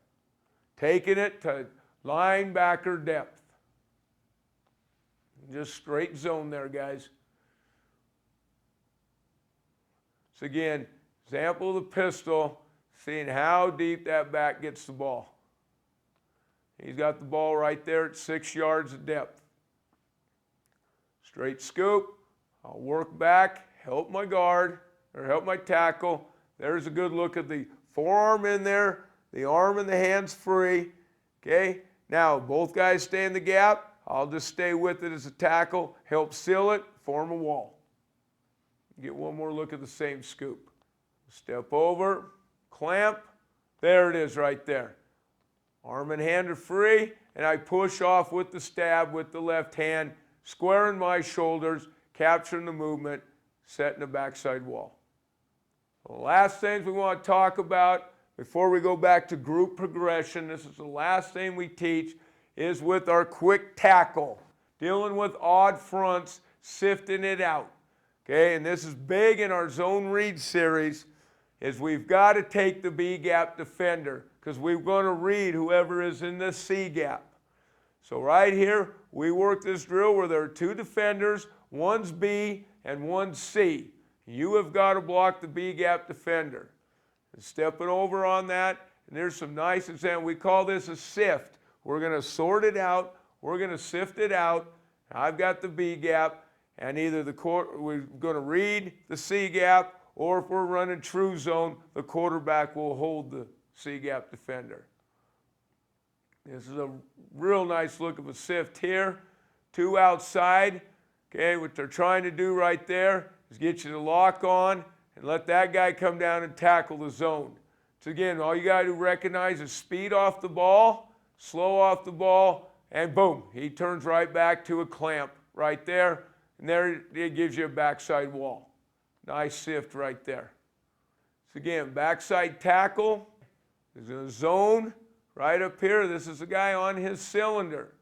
Taking it to linebacker depth. Just straight zone there, guys. So again, example of the pistol, seeing how deep that back gets the ball. He's got the ball right there at 6 yards of depth. Straight scoop. I'll work back, help my guard, or help my tackle. There's a good look at the forearm in there, the arm and the hands free. Okay, now both guys stay in the gap. I'll just stay with it as a tackle, help seal it, form a wall. Get one more look at the same scoop. Step over, clamp. There it is right there. Arm and hand are free, and I push off with the stab with the left hand, squaring my shoulders, capturing the movement, setting the backside wall. The last things we want to talk about before we go back to group progression, this is the last thing we teach, is with our quick tackle, dealing with odd fronts, sifting it out. Okay, and this is big in our zone read series, is we've got to take the B gap defender because we're going to read whoever is in the C gap. So right here, we work this drill where there are two defenders, one's B and one's C. You have got to block the B gap defender. And stepping over on that, and there's some nice examples. We call this a sift. We're going to sort it out. We're going to sift it out. I've got the B gap, and either we're going to read the C gap, or if we're running true zone, the quarterback will hold the C gap defender. This is a real nice look of a sift here. Two outside. Okay, what they're trying to do right there is get you to lock on and let that guy come down and tackle the zone. So again, all you got to recognize is speed off the ball, slow off the ball, and boom, he turns right back to a clamp right there, and there it gives you a backside wall. Nice sift right there. So again, backside tackle is in a zone right up here. This is the guy on his cylinder.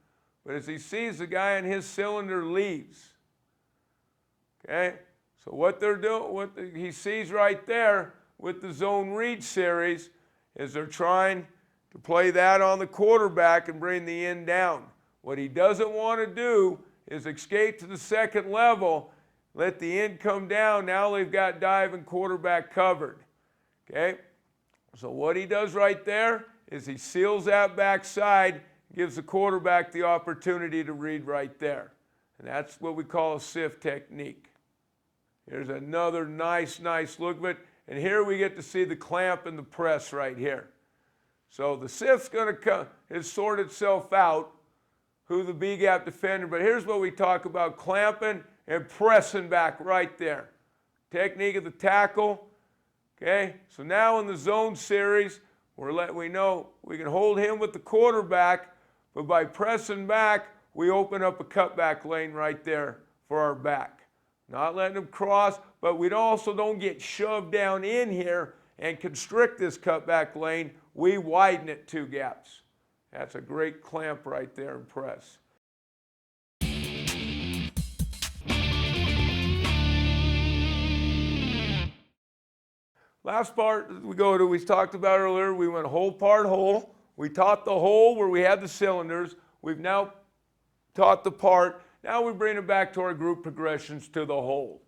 But as he sees the guy on his cylinder leaves. Okay? So what they're doing, he sees right there with the zone read series is they're trying to play that on the quarterback and bring the end down. What he doesn't want to do is escape to the second level, let the end come down. Now they've got dive and quarterback covered. Okay? So what he does right there is he seals that backside, gives the quarterback the opportunity to read right there. And that's what we call a sift technique. Here's another nice look of it. And here we get to see the clamp and the press right here. So the sift's going to sort itself out, who the B-gap defender. But here's what we talk about, clamping and pressing back right there. Technique of the tackle. Okay, so now in the zone series, we know we can hold him with the quarterback, but by pressing back, we open up a cutback lane right there for our back. Not letting him cross, but we also don't get shoved down in here and constrict this cutback lane. We widen it 2 gaps. That's a great clamp right there and press. Last part we talked about earlier, we went hole part hole. We taught the hole where we had the cylinders. We've now taught the part. Now we bring it back to our group progressions to the hole.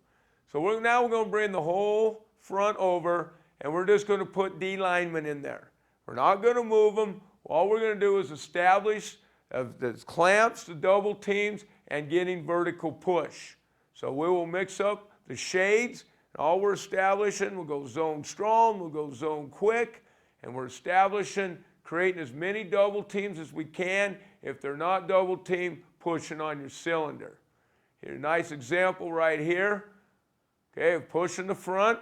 So now we're going to bring the whole front over, and we're just going to put D linemen in there. We're not going to move them. All we're going to do is establish the clamps, the double teams, and getting vertical push. So we will mix up the shades. All we're establishing, we'll go zone strong, we'll go zone quick, and we're establishing, creating as many double teams as we can. If they're not double team, pushing on your cylinder. Here's a nice example right here, okay, of pushing the front.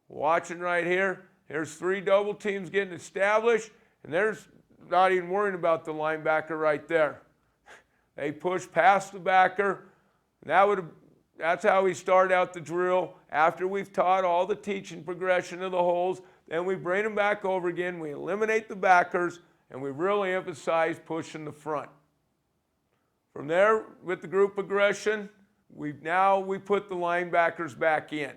Watching right here. There's 3 double teams getting established, and there's not even worrying about the linebacker right there. They push past the backer. That's how we start out the drill. After we've taught all the teaching progression of the holes, then we bring them back over again. We eliminate the backers, and we really emphasize pushing the front. From there, with the group progression, we put the linebackers back in.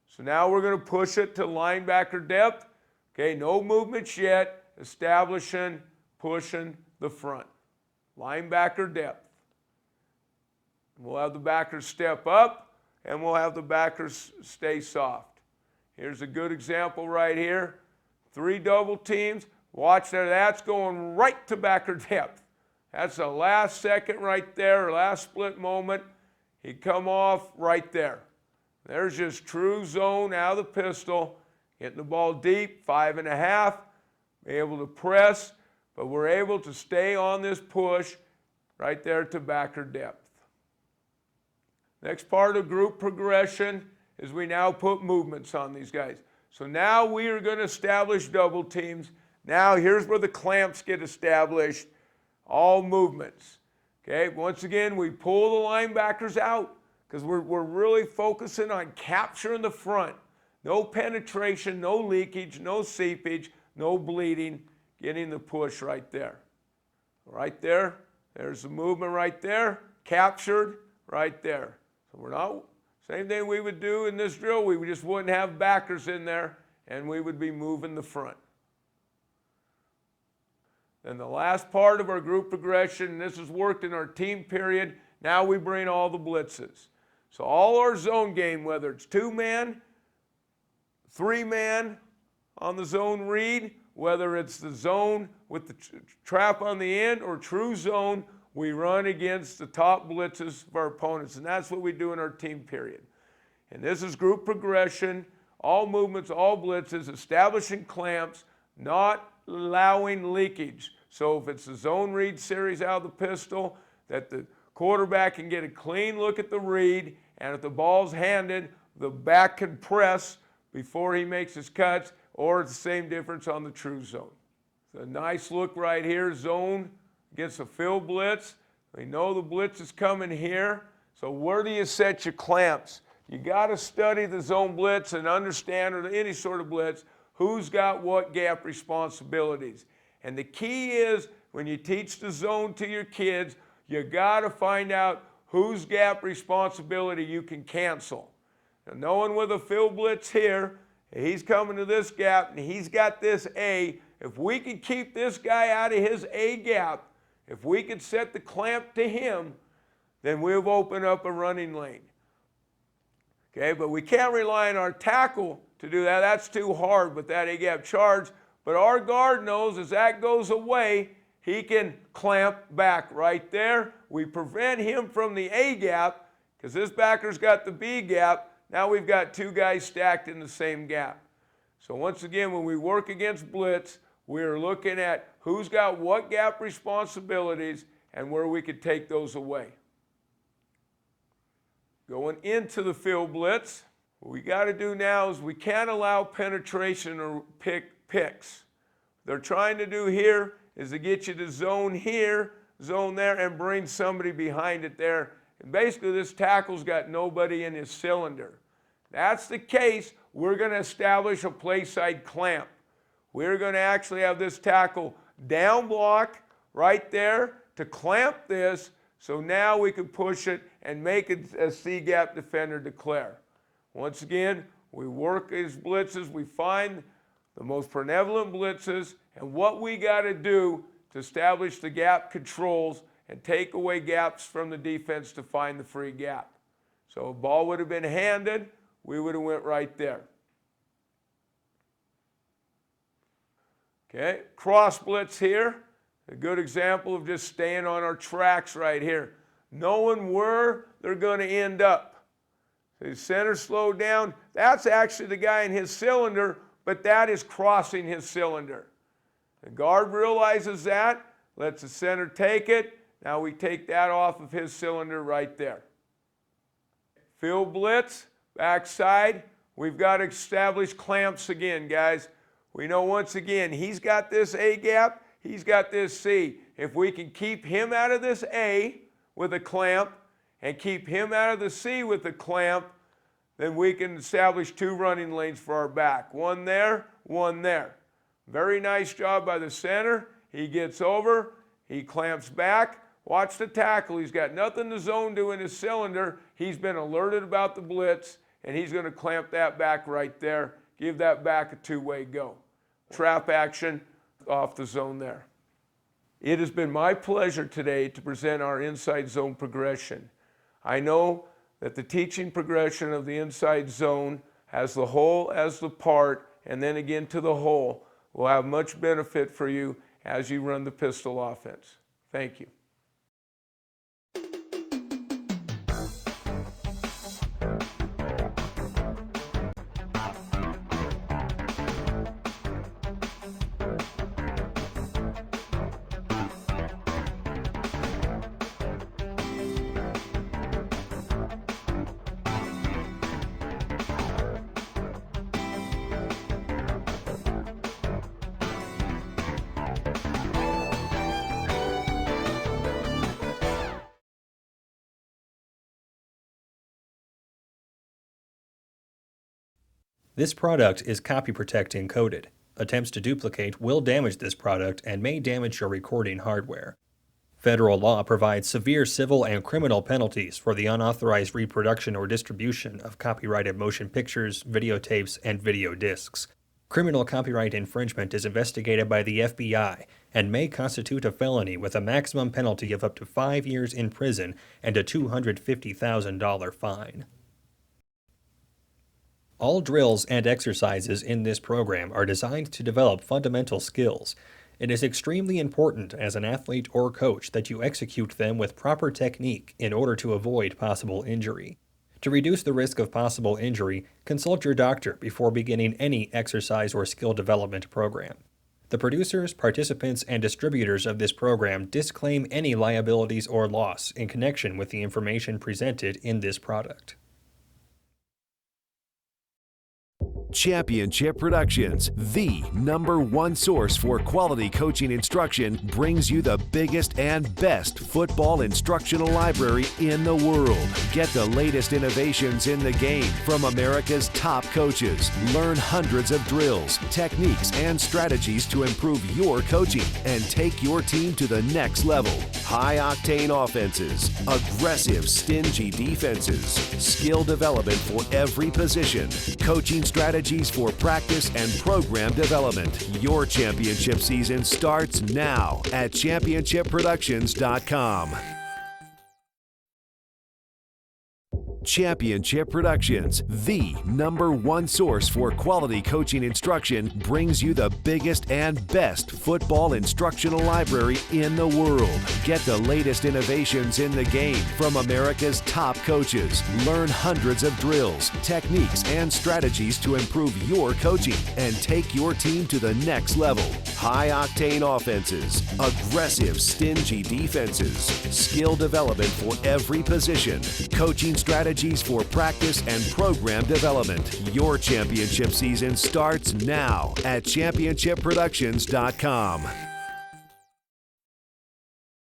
So now we're going to push it to linebacker depth. Okay, no movements yet. Establishing, pushing the front. Linebacker depth. We'll have the backers step up, and we'll have the backers stay soft. Here's a good example right here. 3 double teams. Watch there. That's going right to backer depth. That's the last second right there, last split moment. He'd come off right there. There's just true zone out of the pistol, hitting the ball deep, 5.5, be able to press, but we're able to stay on this push right there to backer depth. Next part of group progression is we now put movements on these guys. So now we are going to establish double teams. Now here's where the clamps get established, all movements. Okay, once again, we pull the linebackers out, because we're really focusing on capturing the front. No penetration, no leakage, no seepage, no bleeding, getting the push right there. Right there, there's the movement right there, captured right there. So we're not, same thing we would do in this drill, we just wouldn't have backers in there, and we would be moving the front. Then the last part of our group progression, and this has worked in our team period, now we bring all the blitzes. So all our zone game, whether it's 2-man, 3-man on the zone read, whether it's the zone with the trap on the end or true zone, we run against the top blitzes of our opponents. And that's what we do in our team period. And this is group progression, all movements, all blitzes, establishing clamps, not allowing leakage. So if it's a zone read series out of the pistol, that the quarterback can get a clean look at the read, and if the ball's handed, the back can press before he makes his cuts, or it's the same difference on the true zone. It's a nice look right here, zone against a fill blitz. We know the blitz is coming here, so where do you set your clamps? You got to study the zone blitz and understand, or any sort of blitz, who's got what gap responsibilities. And the key is, when you teach the zone to your kids, you got to find out whose gap responsibility you can cancel. Now, no one with a fill blitz here, he's coming to this gap and he's got this A. If we can keep this guy out of his A gap, if we can set the clamp to him, then we've opened up a running lane. Okay, but we can't rely on our tackle to do that. That's too hard with that A gap charge. But our guard knows as that goes away, he can clamp back right there. We prevent him from the A gap because this backer's got the B gap. Now we've got 2 guys stacked in the same gap. So once again, when we work against blitz, we're looking at who's got what gap responsibilities and where we could take those away. Going into the fill blitz, what we got to do now is we can't allow penetration or picks. They're trying to do here is to get you to zone here, zone there, and bring somebody behind it there. And basically this tackle's got nobody in his cylinder. That's the case, we're going to establish a play side clamp. We're going to actually have this tackle down block right there to clamp this, so now we can push it and make it a C-gap defender declare. Once again, we work as blitzes, we find the most prevalent blitzes, and what we got to do to establish the gap controls and take away gaps from the defense to find the free gap. So if ball would have been handed, we would have went right there. Okay, cross blitz here. A good example of just staying on our tracks right here. Knowing where they're going to end up. So the center slowed down. That's actually the guy in his cylinder, but that is crossing his cylinder. The guard realizes that, lets the center take it. Now we take that off of his cylinder right there. Field blitz, backside. We've got to establish clamps again, guys. We know once again, he's got this A gap, he's got this C. If we can keep him out of this A with a clamp and keep him out of the C with a clamp, then we can establish 2 running lanes for our back. One there, one there. Very nice job by the center. He gets over, he clamps back. Watch the tackle. He's got nothing to zone to in his cylinder. He's been alerted about the blitz, and he's going to clamp that back right there. Give that back a 2-way go. Trap action off the zone there. It has been my pleasure today to present our inside zone progression. I know that the teaching progression of the inside zone as the whole as the part, and then again to the whole, will have much benefit for you as you run the pistol offense. Thank you. This product is copy protect encoded. Attempts to duplicate will damage this product and may damage your recording hardware. Federal law provides severe civil and criminal penalties for the unauthorized reproduction or distribution of copyrighted motion pictures, videotapes, and video discs. Criminal copyright infringement is investigated by the FBI and may constitute a felony with a maximum penalty of up to 5 years in prison and a $250,000 fine. All drills and exercises in this program are designed to develop fundamental skills. It is extremely important as an athlete or coach that you execute them with proper technique in order to avoid possible injury. To reduce the risk of possible injury, consult your doctor before beginning any exercise or skill development program. The producers, participants, and distributors of this program disclaim any liabilities or loss in connection with the information presented in this product. Championship Productions, the #1 source for quality coaching instruction, brings you the biggest and best football instructional library in the world. Get the latest innovations in the game from America's top coaches. Learn hundreds of drills, techniques, and strategies to improve your coaching and take your team to the next level. High-octane offenses, aggressive, stingy defenses, skill development for every position, coaching strategies for practice and program development. Your championship season starts now at championshipproductions.com. Championship Productions, the #1 source for quality coaching instruction, brings you the biggest and best football instructional library in the world. Get the latest innovations in the game from America's top coaches. Learn hundreds of drills, techniques, and strategies to improve your coaching and take your team to the next level. High-octane offenses, aggressive, stingy defenses, skill development for every position, coaching strategies for practice and program development. Your championship season starts now at championshipproductions.com.